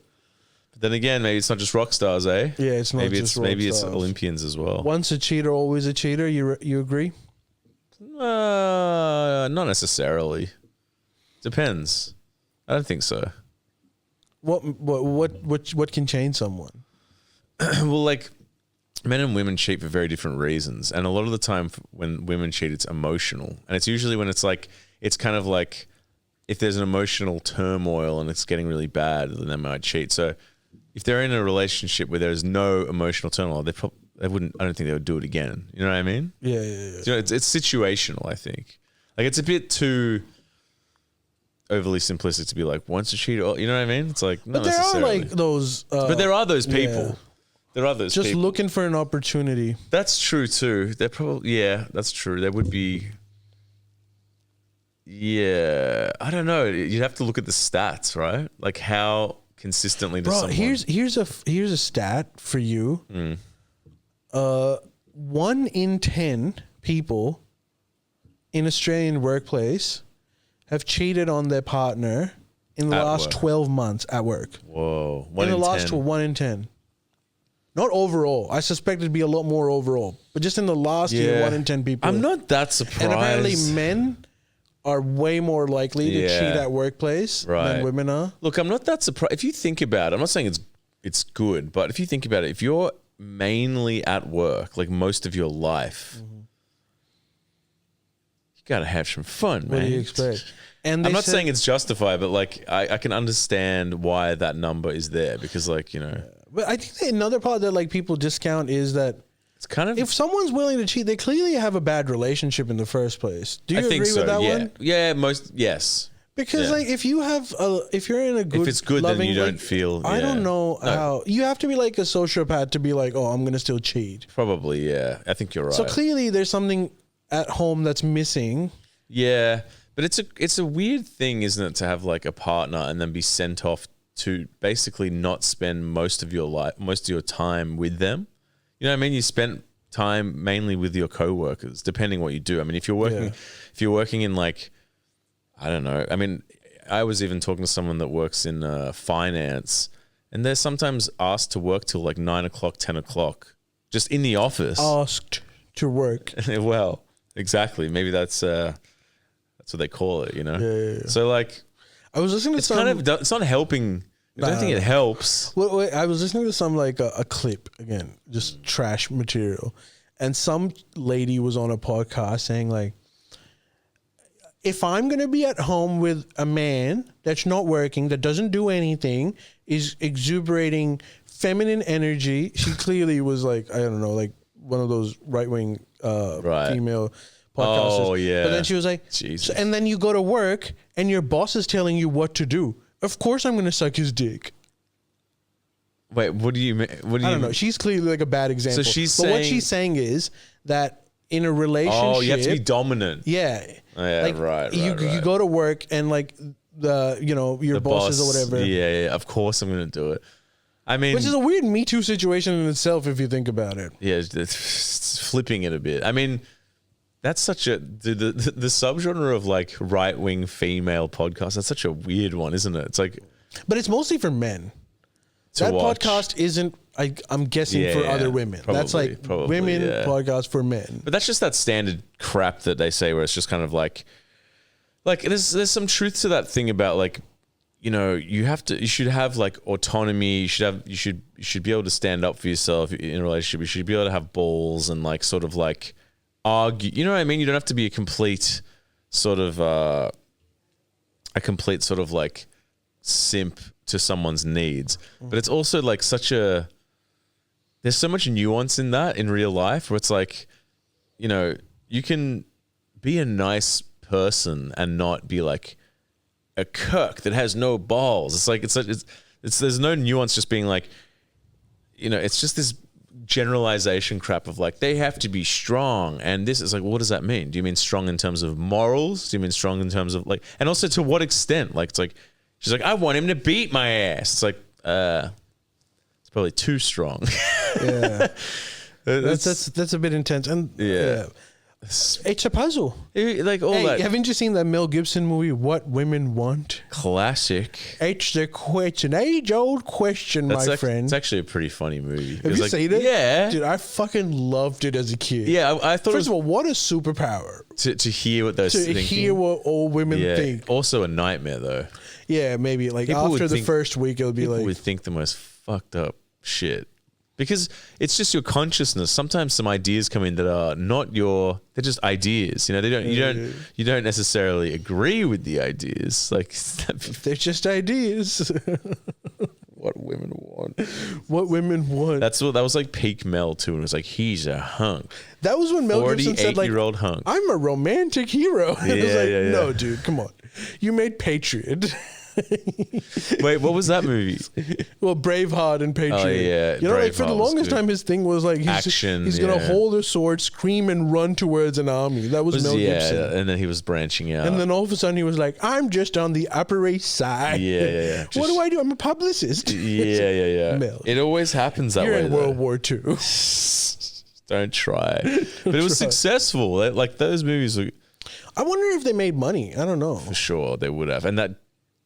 Speaker 2: But then again, maybe it's not just rock stars, eh?
Speaker 1: Yeah, it's not just rock stars.
Speaker 2: Maybe it's Olympians as well.
Speaker 1: Once a cheater, always a cheater. You agree?
Speaker 2: Not necessarily. Depends. I don't think so.
Speaker 1: What can change someone?
Speaker 2: Well, like men and women cheat for very different reasons, and a lot of the time when women cheat, it's emotional, and it's usually when it's kind of like if there's an emotional turmoil and it's getting really bad, then they might cheat. So if they're in a relationship where there's no emotional turmoil, they wouldn't. I don't think they would do it again. You know what I mean?
Speaker 1: Yeah.
Speaker 2: So, it's situational. I think like it's a bit too overly simplistic to be like once a cheater. You know what I mean? It's like
Speaker 1: but there are like those.
Speaker 2: But there are those people.
Speaker 1: Yeah.
Speaker 2: There are those
Speaker 1: just
Speaker 2: people.
Speaker 1: looking for an opportunity.
Speaker 2: That's true too. They're probably that's true. There would be. Yeah, I don't know. You'd have to look at the stats, right? Like how consistently does someone...
Speaker 1: here's a stat for you. 1 in 10 people in Australian workplace have cheated on their partner in the last 12 months at work.
Speaker 2: Whoa.
Speaker 1: 1 in 10. Not overall. I suspect it'd be a lot more overall. But just in the last year, 1 in 10 people.
Speaker 2: I'm not that surprised.
Speaker 1: And apparently men are way more likely to cheat at workplace than women are.
Speaker 2: Look, I'm not that surprised. If you think about it, I'm not saying it's good, but if you think about it, if you're mainly at work, like most of your life, you got to have some fun, man.
Speaker 1: What do you expect? And
Speaker 2: I'm not saying it's justified, but like I can understand why that number is there because
Speaker 1: But I think another part that like people discount is that
Speaker 2: it's kind of
Speaker 1: if someone's willing to cheat, they clearly have a bad relationship in the first place. Do you agree with that one?
Speaker 2: Yeah, yes.
Speaker 1: Because like if you're in a good,
Speaker 2: if it's good,
Speaker 1: loving,
Speaker 2: then you don't feel.
Speaker 1: I don't know how you have to be like a sociopath to be like, oh, I'm gonna still cheat.
Speaker 2: Probably, yeah. I think you're right.
Speaker 1: So clearly, there's something at home that's missing.
Speaker 2: Yeah, but it's a weird thing, isn't it, to have like a partner and then be sent off to basically not spend most of your time with them. You know what I mean? You spent time mainly with your coworkers, depending what you do. I mean, if you're working in like, I don't know. I mean, I was even talking to someone that works in finance, and they're sometimes asked to work till like 9 o'clock, 10 o'clock, just in the office.
Speaker 1: Asked to work.
Speaker 2: Well, exactly. Maybe that's what they call it.
Speaker 1: Yeah.
Speaker 2: So like,
Speaker 1: I was listening to
Speaker 2: it's not helping. I don't think it helps.
Speaker 1: Wait, I was listening to some like a clip again, just trash material, and some lady was on a podcast saying like, if I'm going to be at home with a man that's not working, that doesn't do anything, is exuberating feminine energy. She clearly was like, I don't know, like one of those right-wing female podcasters.
Speaker 2: Oh, yeah.
Speaker 1: But then she was like,
Speaker 2: Jesus.
Speaker 1: and then you go to work and your boss is telling you what to do. Of course I'm going to suck his dick.
Speaker 2: Wait, what do you mean? What do
Speaker 1: I
Speaker 2: you
Speaker 1: don't know. She's clearly like a bad example.
Speaker 2: So she's
Speaker 1: but what
Speaker 2: saying-
Speaker 1: she's saying is that in a relationship...
Speaker 2: Oh, you have to be dominant.
Speaker 1: Yeah.
Speaker 2: Oh, yeah,
Speaker 1: like,
Speaker 2: right.
Speaker 1: You go to work and like your bosses or whatever.
Speaker 2: Yeah, of course I'm going to do it. I mean,
Speaker 1: Which is a weird Me Too situation in itself if you think about it.
Speaker 2: yeah, it's flipping it a bit. I mean, that's such a the subgenre of like right wing female podcast. That's such a weird one, isn't it? It's like,
Speaker 1: But it's mostly for men. That
Speaker 2: watch.
Speaker 1: podcast isn't, I'm guessing, for other women. That's like women podcast for men.
Speaker 2: But that's just that standard crap that they say, where it's just kind of like there's some truth to that thing about like, you should have like autonomy. You should be able to stand up for yourself in a relationship. You should be able to have balls and like sort of like argue. You know what I mean? You don't have to be a complete sort of like simp to someone's needs. But it's also like there's so much nuance in that in real life, where it's like, you can be a nice person and not be like a cuck that has no balls. It's there's no nuance, just being like, it's just this generalization crap of like, they have to be strong. And this is like, what does that mean? Do you mean strong in terms of morals? Do you mean strong in terms of like, and also to what extent? Like, it's like, she's like, I want him to beat my ass. It's like, it's probably too strong.
Speaker 1: Yeah. That's a bit intense. And
Speaker 2: yeah.
Speaker 1: It's a puzzle.
Speaker 2: Like all that.
Speaker 1: Haven't you seen that Mel Gibson movie, What Women Want?
Speaker 2: Classic.
Speaker 1: It's the question, age-old question, my friend.
Speaker 2: It's actually a pretty funny movie.
Speaker 1: Have you seen it?
Speaker 2: Yeah.
Speaker 1: Dude, I fucking loved it as a kid.
Speaker 2: Yeah, I thought
Speaker 1: First of all, what a superpower.
Speaker 2: To hear what they're thinking.
Speaker 1: To hear what all women think.
Speaker 2: Also a nightmare, though.
Speaker 1: Yeah, maybe. Like,
Speaker 2: People
Speaker 1: after the first week, it'll be like...
Speaker 2: People would think the most fucked up shit. Because it's just your consciousness. Sometimes some ideas come in that are not they're just ideas. You don't necessarily agree with the ideas. Like,
Speaker 1: they're just ideas.
Speaker 2: What women want.
Speaker 1: What women want.
Speaker 2: That was like peak Mel too. And it was like, he's a hunk.
Speaker 1: That was when Mel Gibson said, like,
Speaker 2: 48-year-old hunk.
Speaker 1: I'm a romantic hero. And it was like,
Speaker 2: yeah.
Speaker 1: no, dude, come on. You made Patriot.
Speaker 2: Wait, what was that movie?
Speaker 1: Well, Braveheart and Patriot.
Speaker 2: Oh, yeah.
Speaker 1: Like for the longest time, his thing was like he's gonna hold a sword, scream, and run towards an army. That was Mel Gibson.
Speaker 2: And then he was branching out.
Speaker 1: And then all of a sudden he was like, I'm just on the Upper East Side.
Speaker 2: Yeah.
Speaker 1: What do I do? I'm a publicist.
Speaker 2: Yeah.
Speaker 1: Mel.
Speaker 2: It always happens that
Speaker 1: You're
Speaker 2: way.
Speaker 1: in World War II.
Speaker 2: Don't try. But it was successful. Like those movies were.
Speaker 1: I wonder if they made money. I don't know.
Speaker 2: For sure, they would have. And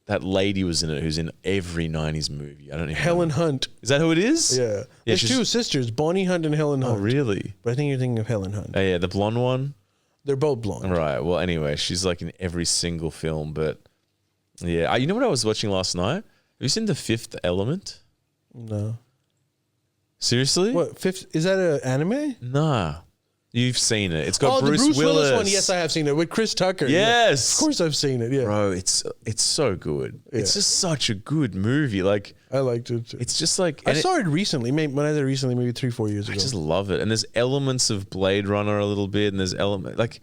Speaker 2: that lady was in it, who's in every 90s movie. I don't even
Speaker 1: Helen
Speaker 2: know.
Speaker 1: Hunt.
Speaker 2: Is that who it is?
Speaker 1: Yeah. There's two sisters, Bonnie Hunt and Helen Hunt.
Speaker 2: Oh, really?
Speaker 1: But I think you're thinking of Helen Hunt.
Speaker 2: Oh, yeah, the blonde one?
Speaker 1: They're both blonde.
Speaker 2: Right. Well, anyway, she's like in every single film. But yeah. You know what I was watching last night? Have you seen The Fifth Element?
Speaker 1: No.
Speaker 2: Seriously?
Speaker 1: What, Fifth? Is that an anime?
Speaker 2: Nah. You've seen it. It's got
Speaker 1: the Bruce
Speaker 2: Willis
Speaker 1: one. Yes, I have seen it with Chris Tucker.
Speaker 2: Yes.
Speaker 1: Yeah. Of course I've seen it. Yeah.
Speaker 2: Bro, it's so good.
Speaker 1: Yeah.
Speaker 2: It's just such a good movie. Like,
Speaker 1: I liked it too.
Speaker 2: it's just like,
Speaker 1: I saw it recently. Maybe 3-4 years ago.
Speaker 2: I just love it. And there's elements of Blade Runner a little bit, and there's like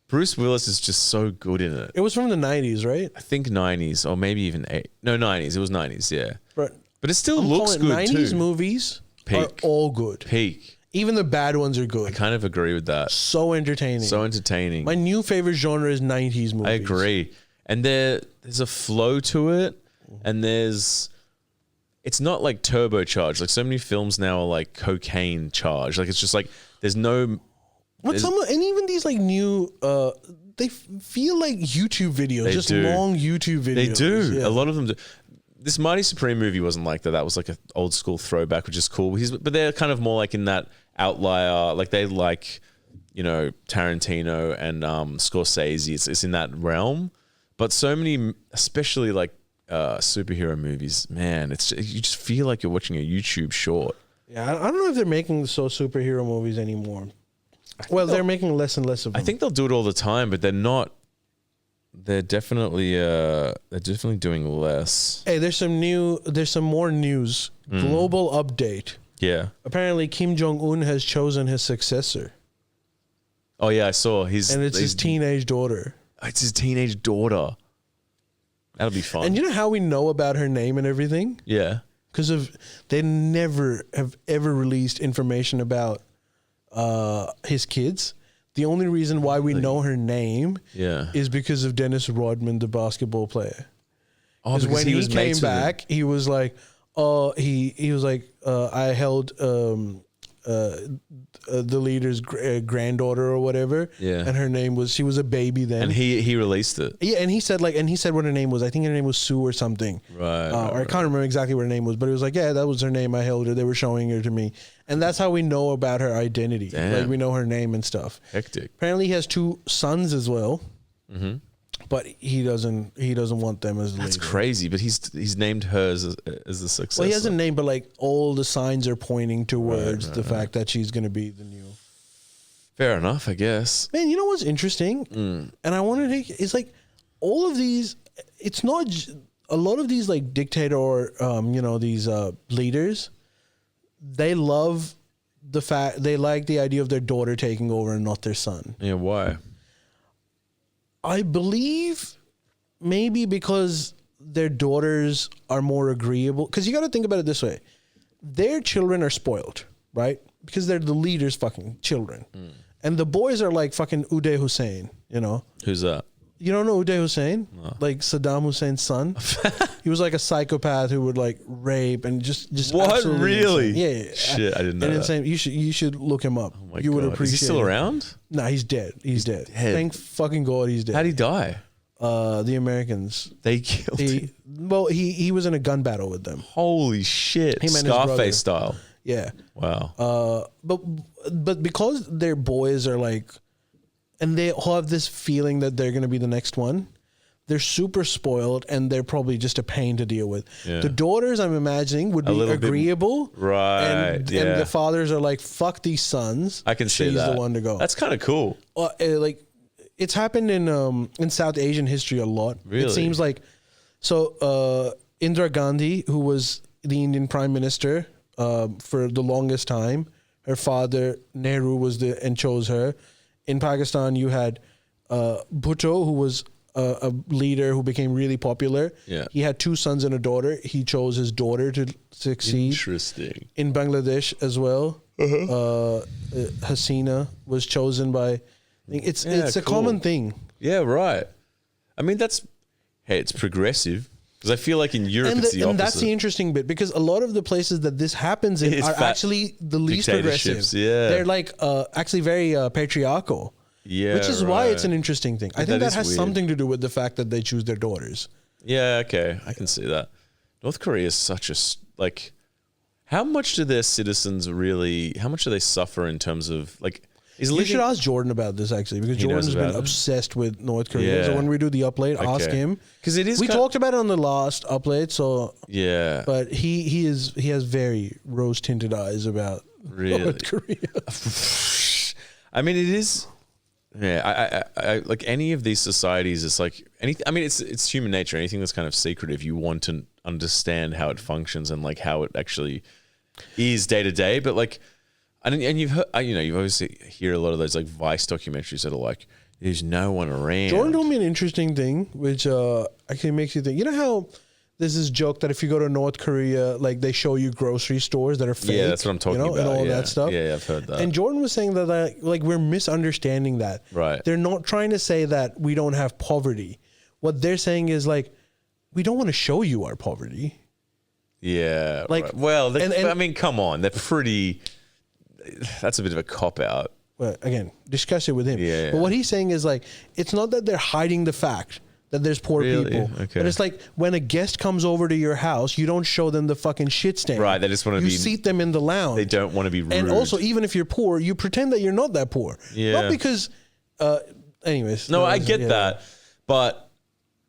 Speaker 2: Bruce Willis is just so good in it.
Speaker 1: It was from the 90s, right?
Speaker 2: I think 90s or maybe even 90s. It was 90s, yeah. But it still looks good
Speaker 1: 90s
Speaker 2: too.
Speaker 1: movies are all good.
Speaker 2: Peak.
Speaker 1: Even the bad ones are
Speaker 2: I
Speaker 1: good.
Speaker 2: kind of agree with that.
Speaker 1: So entertaining.
Speaker 2: So entertaining.
Speaker 1: My new favorite genre is 90s movies.
Speaker 2: I agree. And there's a flow to it, and it's not like turbocharged. Like so many films now are like cocaine charged. Like it's just like there's no.
Speaker 1: And even these like new, they feel like YouTube videos, just long YouTube videos.
Speaker 2: They do.
Speaker 1: Yeah.
Speaker 2: A lot of them do. This Mighty Supreme movie wasn't like that. That was like an old school throwback, which is cool. But they're kind of more like in that outlier. Like they like, Tarantino and Scorsese. It's in that realm. But so many, especially like superhero movies, man, you just feel like you're watching a YouTube short.
Speaker 1: Yeah, I don't know if they're making superhero movies anymore. Well, they're making less and less of them.
Speaker 2: I think they'll do it all the time, but they're not. they're definitely doing less.
Speaker 1: Hey, there's some more news. Global update.
Speaker 2: Yeah.
Speaker 1: Apparently, Kim Jong Un has chosen his successor.
Speaker 2: Oh yeah, I saw.
Speaker 1: And it's his teenage daughter.
Speaker 2: It's his teenage daughter. That'll be fun.
Speaker 1: And you know how we know about her name and everything?
Speaker 2: Yeah.
Speaker 1: Because they never have ever released information about his kids. The only reason why we know her name is because of Dennis Rodman, the basketball player.
Speaker 2: Oh, because
Speaker 1: when he came back, he was like, he was like, I held the leader's granddaughter or whatever.
Speaker 2: Yeah.
Speaker 1: And her name was, she was a baby then.
Speaker 2: And he released it.
Speaker 1: Yeah, and he said what her name was. I think her name was Sue or something.
Speaker 2: Right.
Speaker 1: Or I can't remember exactly what her name was, but it was like, yeah, that was her name. I held her. They were showing her to me. And that's how we know about her identity.
Speaker 2: Damn.
Speaker 1: Like we know her name and stuff.
Speaker 2: Hectic.
Speaker 1: Apparently he has 2 sons as well.
Speaker 2: Mm-hmm.
Speaker 1: But he doesn't want them as
Speaker 2: That's
Speaker 1: leader.
Speaker 2: crazy. But he's named her as the successor.
Speaker 1: Well, he hasn't named, but like all the signs are pointing towards the fact that she's going to be the new.
Speaker 2: Fair enough, I guess.
Speaker 1: Man, you know what's interesting? And I want to take, it's like all of these, it's not, a lot of these like dictator or, these leaders, they love the fact, they like the idea of their daughter taking over and not their son.
Speaker 2: Yeah, why?
Speaker 1: I believe maybe because their daughters are more agreeable. Because you got to think about it this way. Their children are spoiled, right? Because they're the leader's fucking children. And the boys are like fucking Uday Hussein, you know?
Speaker 2: Who's that?
Speaker 1: You don't know Uday Hussein? No. Like Saddam Hussein's son? He was like a psychopath who would like rape and just
Speaker 2: what? Really?
Speaker 1: Insane. Yeah.
Speaker 2: Shit, I didn't know that.
Speaker 1: Insane. You should look him up.
Speaker 2: Oh my
Speaker 1: you would
Speaker 2: God.
Speaker 1: appreciate.
Speaker 2: Is he still around?
Speaker 1: No, he's dead. He's dead. Thank fucking God he's dead.
Speaker 2: How'd he die?
Speaker 1: The Americans.
Speaker 2: They killed him.
Speaker 1: Well, he was in a gun battle with them.
Speaker 2: Holy shit.
Speaker 1: Him and his brother.
Speaker 2: Scarface style.
Speaker 1: Yeah.
Speaker 2: Wow.
Speaker 1: But because their boys are like, and they all have this feeling that they're going to be the next one, they're super spoiled and they're probably just a pain to deal with. Yeah. The daughters, I'm imagining, would be agreeable.
Speaker 2: Right.
Speaker 1: And the fathers are like, fuck these sons.
Speaker 2: I can see that.
Speaker 1: She's the one to go.
Speaker 2: That's kind of cool.
Speaker 1: Like, it's happened in South Asian history a lot.
Speaker 2: Really?
Speaker 1: It seems like, so Indira Gandhi, who was the Indian Prime Minister for the longest time, her father Nehru and chose her. In Pakistan, you had Bhutto, who was a leader who became really popular.
Speaker 2: Yeah.
Speaker 1: He had 2 sons and a daughter. He chose his daughter to succeed.
Speaker 2: Interesting.
Speaker 1: In Bangladesh as well, Hasina was chosen by. It's a common thing.
Speaker 2: Yeah, right. I mean, it's progressive. Because I feel like in Europe it's the opposite.
Speaker 1: And that's the interesting bit, because a lot of the places that this happens in are actually the least progressive.
Speaker 2: Yeah.
Speaker 1: They're like actually very patriarchal.
Speaker 2: Yeah,
Speaker 1: which is why it's an interesting thing. I think that has
Speaker 2: weird.
Speaker 1: Something to do with the fact that they choose their daughters.
Speaker 2: Yeah, okay. I can see that. North Korea is such a, like, how much do their citizens really, how much do they suffer in terms of, like,
Speaker 1: you should ask Jordan about this, actually, because Jordan's been obsessed with North Korea. Yeah. So when we do the upload, ask him.
Speaker 2: Because it is.
Speaker 1: We talked about it on the last upload, so.
Speaker 2: Yeah.
Speaker 1: But he has very rose tinted eyes about North Korea.
Speaker 2: I mean, it is. Yeah, I like any of these societies. It's like anything. I mean, it's human nature. Anything that's kind of secretive, you want to understand how it functions and like how it actually is day to day. But like, and you've heard, you obviously hear a lot of those like Vice documentaries that are like, there's no one around.
Speaker 1: Jordan told me an interesting thing, which actually makes you think. You know how there's this joke that if you go to North Korea, like they show you grocery stores that are fake.
Speaker 2: Yeah, that's what I'm talking about.
Speaker 1: And all that stuff.
Speaker 2: Yeah, I've heard that.
Speaker 1: And Jordan was saying that like we're misunderstanding that.
Speaker 2: Right.
Speaker 1: They're not trying to say that we don't have poverty. What they're saying is like, we don't want to show you our poverty.
Speaker 2: Yeah.
Speaker 1: Like,
Speaker 2: right. Well, I mean, come on, they're pretty. That's a bit of a cop out.
Speaker 1: Well, again, discuss it with him.
Speaker 2: Yeah.
Speaker 1: But what he's saying is like, it's not that they're hiding the fact that there's poor people. Okay. But it's like when a guest comes over to your house, you don't show them the fucking shit stand.
Speaker 2: Right, they just want to
Speaker 1: You seat them in the lounge.
Speaker 2: They don't want to be rude.
Speaker 1: And also, even if you're poor, you pretend that you're not that poor.
Speaker 2: Yeah.
Speaker 1: Not because, anyways.
Speaker 2: No, I get that. But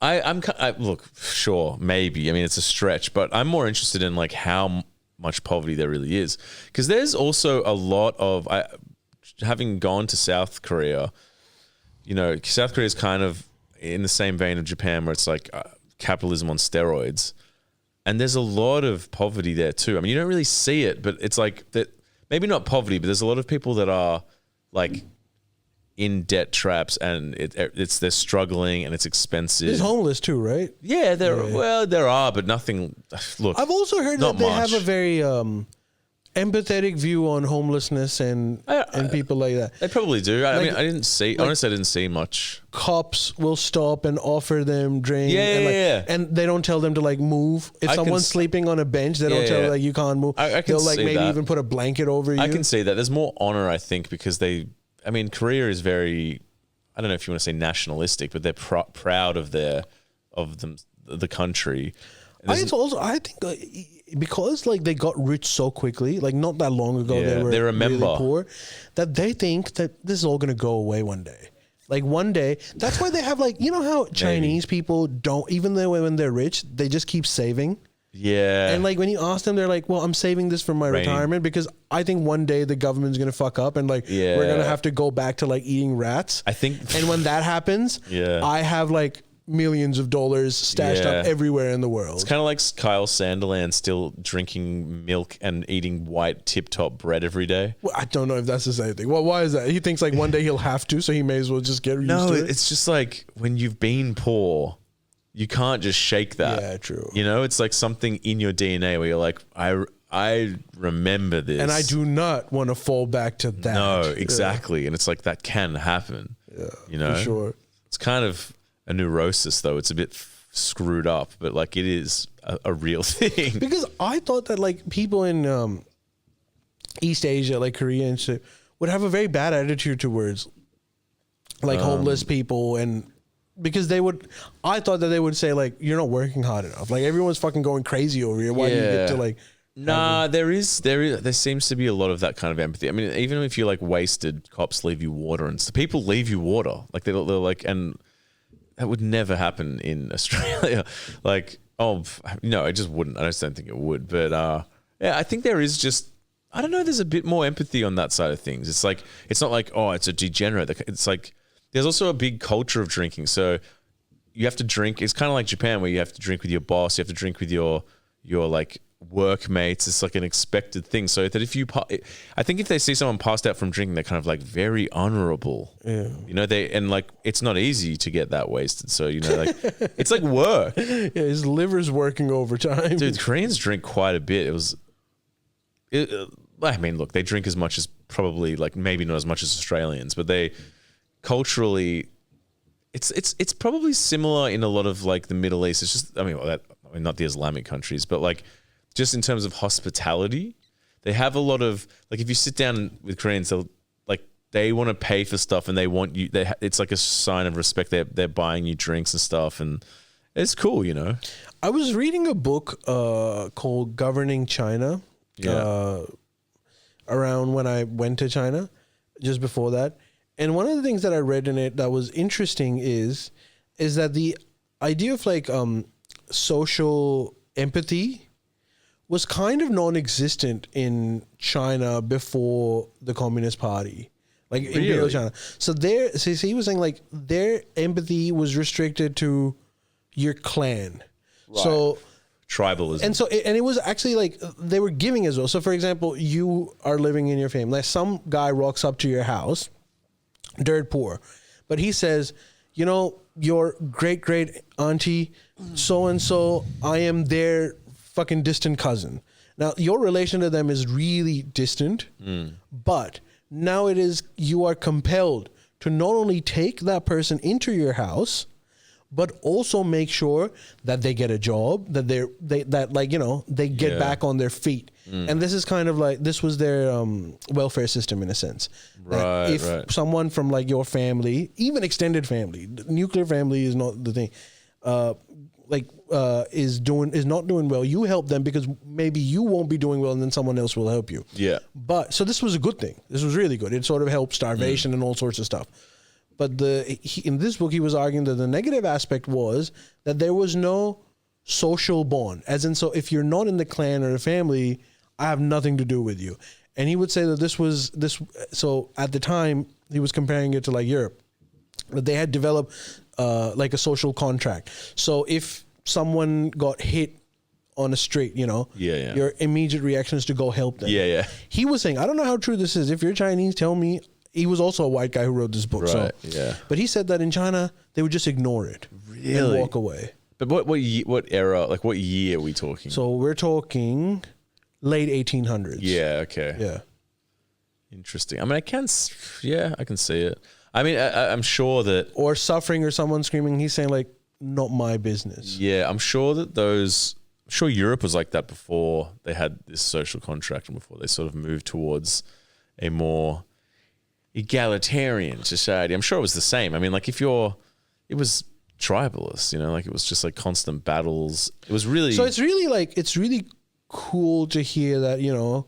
Speaker 2: I'm look, sure, maybe. I mean, it's a stretch, but I'm more interested in like how much poverty there really is. Because there's also a lot of, having gone to South Korea, South Korea is kind of, in the same vein of Japan, where it's like capitalism on steroids, and there's a lot of poverty there too. I mean, you don't really see it, but it's like that. Maybe not poverty, but there's a lot of people that are like in debt traps, and they're struggling, and it's expensive.
Speaker 1: There's homeless too, right?
Speaker 2: Yeah, there are, but nothing. Look,
Speaker 1: I've also heard that they have a very empathetic view on homelessness and people like that.
Speaker 2: They probably do. I mean, I didn't see. Honestly, I didn't see much.
Speaker 1: Cops will stop and offer them drink.
Speaker 2: Yeah.
Speaker 1: And they don't tell them to like move. If someone's sleeping on a bench, they don't tell them like you can't move.
Speaker 2: I can
Speaker 1: They'll like
Speaker 2: see
Speaker 1: maybe
Speaker 2: that.
Speaker 1: even put a blanket over you.
Speaker 2: I can see that. There's more honor, I think, because Korea is very, I don't know if you want to say nationalistic, but they're proud of the country.
Speaker 1: I think because like they got rich so quickly, like not that long ago, they were really poor, that they think that this is all going to go away one day. Like one day, that's why they have like, you know how Chinese people don't, even though when they're rich, they just keep saving.
Speaker 2: Yeah.
Speaker 1: And like when you ask them, they're like, well, I'm saving this for my retirement because I think one day the government's going to fuck up and like we're going to have to go back to like eating rats.
Speaker 2: I think.
Speaker 1: And when that happens, I have like millions of dollars stashed up everywhere in the world.
Speaker 2: It's kind of like Kyle Sanderland still drinking milk and eating white tip-top bread every day.
Speaker 1: Well, I don't know if that's the same thing. Well, why is that? He thinks like one day he'll have to, so he may as well just get used to it.
Speaker 2: No, it's just like when you've been poor, you can't just shake that.
Speaker 1: Yeah, true.
Speaker 2: You know, it's like something in your DNA where you're like, I remember this.
Speaker 1: And I do not want to fall back to that.
Speaker 2: No, exactly. Yeah. And it's like that can happen.
Speaker 1: Yeah,
Speaker 2: you know?
Speaker 1: For sure.
Speaker 2: It's kind of a neurosis, though. It's a bit screwed up, but like it is a real thing.
Speaker 1: Because I thought that like people in East Asia, like Korea and shit, would have a very bad attitude towards like homeless people, and because I thought that they would say like, you're not working hard enough. Like everyone's fucking going crazy over here. Why do you get to like?
Speaker 2: Nah, there seems to be a lot of that kind of empathy. I mean, even if you're like wasted, cops leave you water, and people leave you water. Like they're like, and that would never happen in Australia. Like, no, it just wouldn't. I just don't think it would. But I think there is just, I don't know, there's a bit more empathy on that side of things. It's like, it's not like, it's a degenerate. It's like, there's also a big culture of drinking. So you have to drink. It's kind of like Japan where you have to drink with your boss. You have to drink with your like workmates. It's like an expected thing. So that I think if they see someone passed out from drinking, they're kind of like very honorable. Yeah. You know, and like, it's not easy to get that wasted. So, you know, like, it's like work.
Speaker 1: Yeah, his liver's working overtime.
Speaker 2: Dude, Koreans drink quite a bit. I mean, look, they drink as much as probably, like, maybe not as much as Australians, but they culturally, it's probably similar in a lot of like the Middle East. It's just, not the Islamic countries, but like, just in terms of hospitality, they have a lot of, like, if you sit down with Koreans, they want to pay for stuff and they want you, it's like a sign of respect. They're buying you drinks and stuff, and it's cool, you know?
Speaker 1: I was reading a book called Governing China around when I went to China, just before that. And one of the things that I read in it that was interesting is that the idea of like social empathy was kind of non-existent in China before the Communist Party, like Imperial China. So he was saying like their empathy was restricted to your clan. Right. So
Speaker 2: tribalism.
Speaker 1: And so it was actually like they were giving as well. So for example, you are living in your family. Like some guy rocks up to your house, dirt poor, but he says, you know, your great auntie so-and-so, I am their fucking distant cousin. Now, your relation to them is really distant, but now you are compelled to not only take that person into your house, but also make sure that they get a job, that they get back on their feet. And this is kind of like, this was their welfare system in a sense.
Speaker 2: Right.
Speaker 1: If someone from like your family, even extended family, nuclear family is not the thing, is not doing well, you help them because maybe you won't be doing well and then someone else will help you.
Speaker 2: Yeah.
Speaker 1: But so this was a good thing. This was really good. It sort of helped starvation and all sorts of stuff. But in this book, he was arguing that the negative aspect was that there was no social bond. As in, so if you're not in the clan or the family, I have nothing to do with you. And he would say that so at the time, he was comparing it to like Europe. That they had developed like a social contract. So if someone got hit on a street, you know, your immediate reaction is to go help them. He was saying, I don't know how true this is. If you're Chinese, tell me. He was also a white guy who wrote this book.
Speaker 2: Right.
Speaker 1: So, but he said that in China they would just ignore it and walk away.
Speaker 2: But what era? Like what year are we talking?
Speaker 1: So we're talking late 1800s.
Speaker 2: Yeah. Okay.
Speaker 1: Yeah.
Speaker 2: Interesting. I mean, I can see it. I mean, I'm sure that...
Speaker 1: Or suffering or someone screaming, he's saying like, not my business.
Speaker 2: Yeah, I'm sure that I'm sure Europe was like that before they had this social contract and before they sort of moved towards a more egalitarian society. I'm sure it was the same. I mean, like it was tribalist, you know, like it was just like constant battles. It was really...
Speaker 1: So it's really cool to hear that, you know,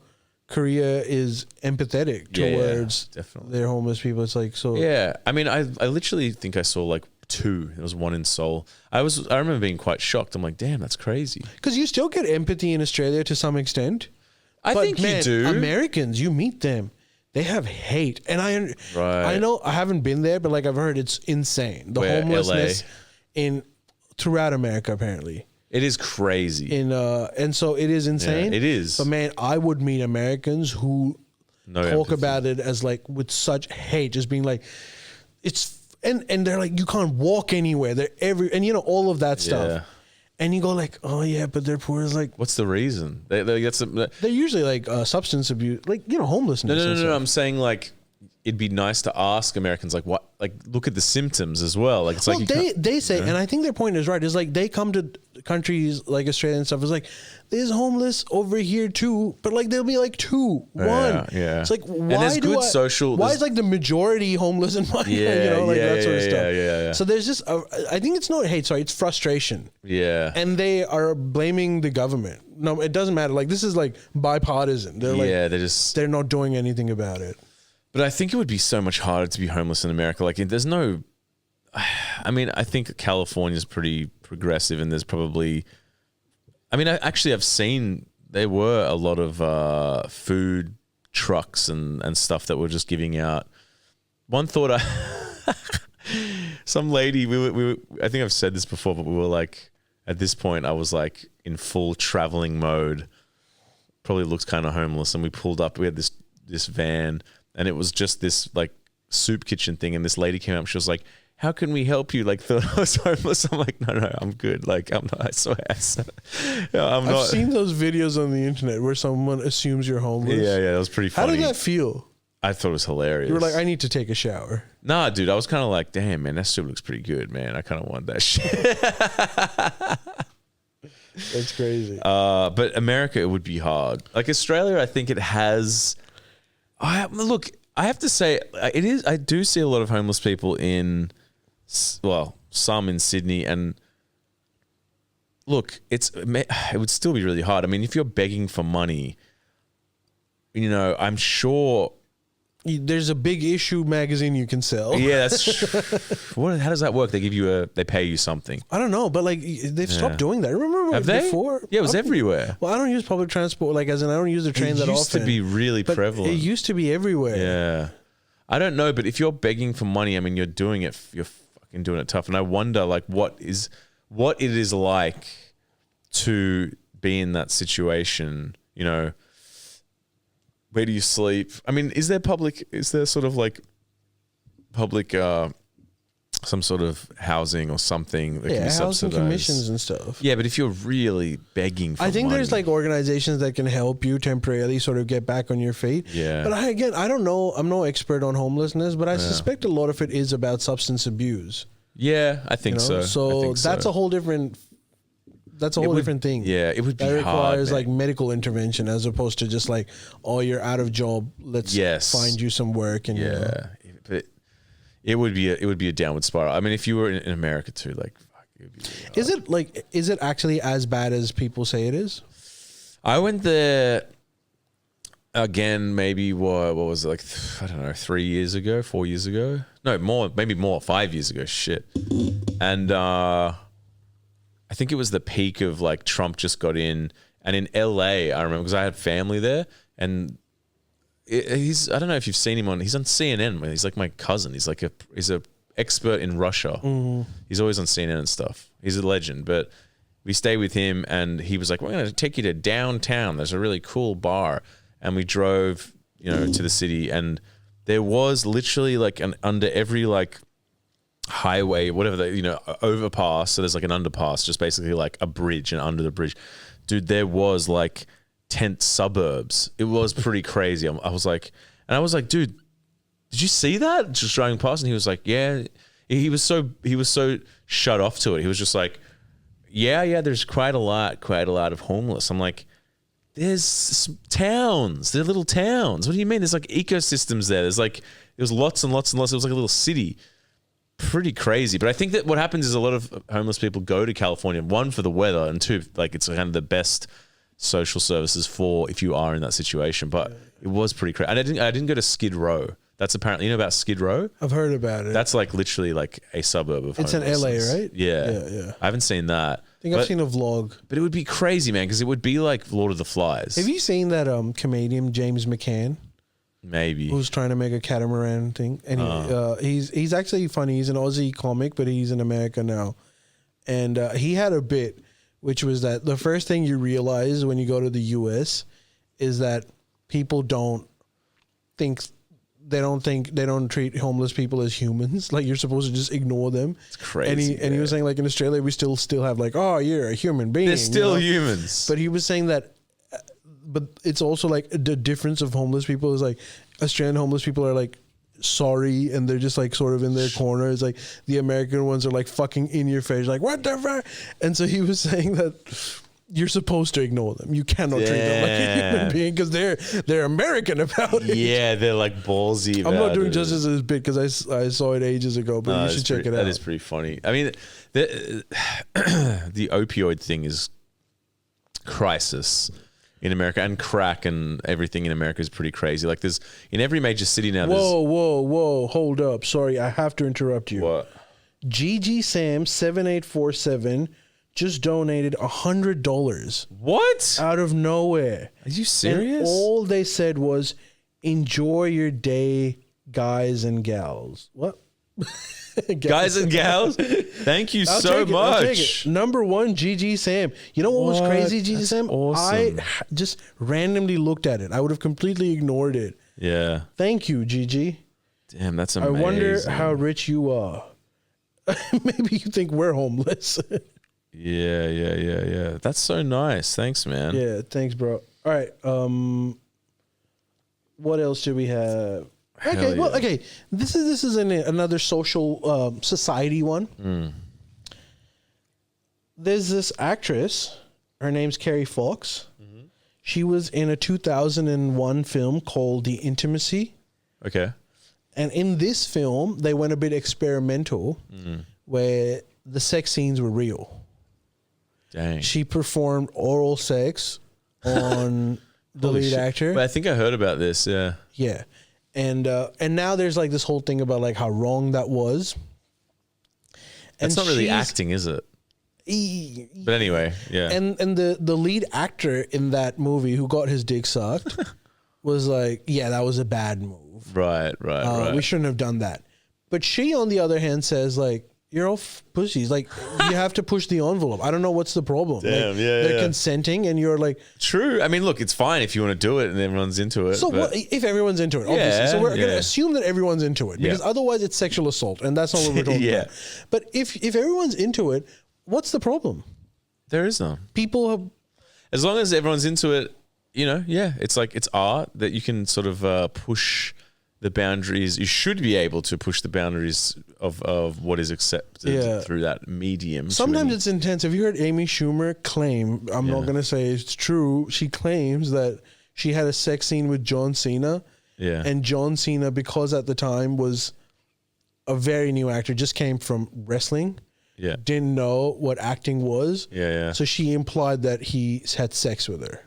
Speaker 1: Korea is empathetic towards their homeless people. It's like, so...
Speaker 2: Yeah. I mean, I literally think I saw like 2. There was one in Seoul. I remember being quite shocked. I'm like, damn, that's crazy. Because
Speaker 1: you still get empathy in Australia to some extent.
Speaker 2: I think you do.
Speaker 1: Americans, you meet them, they have hate. And I know I haven't been there, but like I've heard it's insane. The homelessness throughout America, apparently.
Speaker 2: It is crazy.
Speaker 1: And so it is insane.
Speaker 2: Yeah, it is.
Speaker 1: But man, I would meet Americans who talk about it as like with such hate, just being like, and they're like, you can't walk anywhere. They're and you know, all of that stuff. Yeah. And you go like, oh yeah, but they're poor. It's like,
Speaker 2: what's the reason? They're
Speaker 1: usually like substance abuse, like, you know, homelessness.
Speaker 2: No. I'm saying like, it'd be nice to ask Americans like, what, like, look at the symptoms as well. Like, it's like
Speaker 1: they say, and I think their point is right. Is like they come to countries like Australia and stuff. It's like there's homeless over here too, but like there'll be like 2, 1.
Speaker 2: Yeah.
Speaker 1: It's like why
Speaker 2: why
Speaker 1: is like the majority homeless in my you know, like that sort of stuff.
Speaker 2: Yeah.
Speaker 1: So there's just I think it's not hate, sorry, it's frustration.
Speaker 2: Yeah.
Speaker 1: And they are blaming the government. No, it doesn't matter. Like this is like bipartisan. They're like they're not doing anything about it.
Speaker 2: But I think it would be so much harder to be homeless in America. Like, there's no... I mean, I think California is pretty progressive, and there's probably... I mean, I've seen... There were a lot of food trucks and stuff that were just giving out. One thought some lady... I think I've said this before, but we were like... At this point, I was like in full traveling mode. Probably looked kind of homeless, and we pulled up. We had this van... And it was just this like soup kitchen thing. And this lady came up. She was like, how can we help you? Like, thought I was homeless. I'm like, no, I'm good. Like, I'm not, I swear. I've
Speaker 1: seen those videos on the internet where someone assumes you're homeless.
Speaker 2: Yeah, that was pretty funny.
Speaker 1: How did that feel?
Speaker 2: I thought it was hilarious.
Speaker 1: You were like, I need to take a shower.
Speaker 2: Nah, dude, I was kind of like, damn, man, that soup looks pretty good, man. I kind of want that shit.
Speaker 1: That's crazy.
Speaker 2: But America, it would be hard. Like Australia, I think it has... Look, I have to say, it is. I do see a lot of homeless people some in Sydney, and look, it would still be really hard. I mean, if you're begging for money, you know, I'm sure
Speaker 1: there's a big issue magazine you can sell.
Speaker 2: Yeah, that's how does that work? They give you they pay you something.
Speaker 1: I don't know, but like they've stopped doing that. Remember before?
Speaker 2: Yeah, it was everywhere.
Speaker 1: Well, I don't use public transport, like as in I don't use the train that often. It
Speaker 2: used to be really prevalent.
Speaker 1: It used to be everywhere.
Speaker 2: Yeah, I don't know, but if you're begging for money, I mean, you're doing it. You're fucking doing it tough, and I wonder like what it is like to be in that situation. You know. Where do you sleep? I mean, is there sort of like public, some sort of housing or something that can be
Speaker 1: housing
Speaker 2: subsidized?
Speaker 1: Commissions and stuff.
Speaker 2: Yeah, but if you're really begging for
Speaker 1: I think
Speaker 2: money,
Speaker 1: there's like organizations that can help you temporarily sort of get back on your feet.
Speaker 2: Yeah.
Speaker 1: But I don't know. I'm no expert on homelessness, but I suspect a lot of it is about substance abuse.
Speaker 2: Yeah, I think so.
Speaker 1: So that's a whole different... That's a whole different thing.
Speaker 2: Yeah, it would be hard.
Speaker 1: That requires like medical intervention as opposed to just like, oh, you're out of job. Let's find you some work. And
Speaker 2: but it would be a downward spiral. I mean, if you were in America too, like, fuck, it would be really hard.
Speaker 1: Is it actually as bad as people say it is?
Speaker 2: I went there again. Maybe what was it, like? I don't know, 4 years ago. No, more. Maybe more. 5 years ago. Shit. And I think it was the peak of like Trump just got in, and in LA, I remember because I had family there, and I don't know if you've seen him he's on CNN. He's like my cousin. He's a expert in Russia. He's always on CNN and stuff. He's a legend. But we stayed with him, and he was like, "We're going to take you to downtown. There's a really cool bar." And we drove, to the city, and there was literally like under every like highway, whatever overpass. So there's like an underpass, just basically like a bridge, and under the bridge, dude, there was like tent suburbs. It was pretty crazy. I was like, dude, did you see that? Just driving past, and he was like, yeah. He was so shut off to it. He was just like, yeah. There's quite a lot of homeless. I'm like, there's towns. They're little towns. What do you mean? There's like ecosystems there. There's lots and lots and lots. It was like a little city. Pretty crazy. But I think that what happens is a lot of homeless people go to California, one, for the weather, and two, like it's kind of the best social services for if you are in that situation. But it was pretty crazy. And I didn't go to Skid Row. That's apparently, about Skid Row?
Speaker 1: I've heard about it.
Speaker 2: That's like literally like a suburb of
Speaker 1: It's in LA, right?
Speaker 2: Yeah. I haven't seen that.
Speaker 1: I think I've seen a vlog.
Speaker 2: But it would be crazy, man, because it would be like Lord of the Flies.
Speaker 1: Have you seen that comedian James McCann?
Speaker 2: Maybe.
Speaker 1: Who's trying to make a catamaran thing. And he's actually funny. He's an Aussie comic, but he's in America now. And he had a bit, which was that the first thing you realize when you go to the US is that people don't treat homeless people as humans. Like, you're supposed to just ignore them.
Speaker 2: It's crazy.
Speaker 1: And he was saying, like, in Australia, we still have like, oh, you're a human being.
Speaker 2: They're still humans.
Speaker 1: But he was saying that, but it's also like the difference of homeless people is like Australian homeless people are like sorry, and they're just like sort of in their corner. It's like the American ones are like fucking in your face, like what the fuck. And so he was saying that you're supposed to ignore them. You cannot treat them like a human being because they're American about it.
Speaker 2: Yeah, they're like ballsy about it.
Speaker 1: I'm not doing justice to this bit because I saw it ages ago, but you should check it out.
Speaker 2: That is pretty funny. I mean, the opioid thing is crisis in America, and crack and everything in America is pretty crazy. Like, there's in every major city now.
Speaker 1: Whoa, hold up. Sorry, I have to interrupt you.
Speaker 2: What?
Speaker 1: GG Sam 7847 just donated $100.
Speaker 2: What?
Speaker 1: Out of nowhere.
Speaker 2: Are you serious?
Speaker 1: And all they said was, enjoy your day, guys and gals. What?
Speaker 2: Guys and gals? Thank you so much.
Speaker 1: Number one, GG Sam. You know what was crazy, GG Sam?
Speaker 2: Awesome.
Speaker 1: I just randomly looked at it. I would have completely ignored it.
Speaker 2: Yeah.
Speaker 1: Thank you, GG.
Speaker 2: Damn, that's amazing.
Speaker 1: I wonder how rich you are. Maybe you think we're homeless.
Speaker 2: Yeah. That's so nice. Thanks, man.
Speaker 1: Yeah, thanks, bro. All right. What else do we have? Okay. This is another social society one. There's this actress. Her name's Carrie Fox. Mm-hmm. She was in a 2001 film called The Intimacy.
Speaker 2: Okay.
Speaker 1: And in this film, they went a bit experimental, where the sex scenes were real.
Speaker 2: Dang.
Speaker 1: She performed oral sex on the lead actor.
Speaker 2: But I think I heard about this. Yeah.
Speaker 1: Yeah. And now there's like this whole thing about like how wrong that was. And
Speaker 2: that's not really acting, is it? But anyway, yeah.
Speaker 1: And the lead actor in that movie who got his dick sucked was like, yeah, that was a bad move.
Speaker 2: Right.
Speaker 1: We shouldn't have done that. But she, on the other hand, says like, you're all pussies. Like, you have to push the envelope. I don't know what's the problem.
Speaker 2: Damn,
Speaker 1: like,
Speaker 2: yeah,
Speaker 1: they're consenting, and you're like...
Speaker 2: True. I mean, look, it's fine if you want to do it and everyone's into it.
Speaker 1: So what, if everyone's into it, obviously.
Speaker 2: Yeah,
Speaker 1: So we're going to assume that everyone's into it, because otherwise it's sexual assault, and that's not what we're talking about. But if everyone's into it, what's the problem?
Speaker 2: There is none.
Speaker 1: People have...
Speaker 2: As long as everyone's into it, it's like it's art that you can sort of push the boundaries. You should be able to push the boundaries of what is accepted through that medium.
Speaker 1: Sometimes it's intense. Have you heard Amy Schumer claim, I'm not going to say it's true, she claims that she had a sex scene with John Cena.
Speaker 2: Yeah.
Speaker 1: And John Cena, because at the time was a very new actor, just came from wrestling.
Speaker 2: Yeah.
Speaker 1: Didn't know what acting was.
Speaker 2: Yeah.
Speaker 1: So she implied that he had sex with her.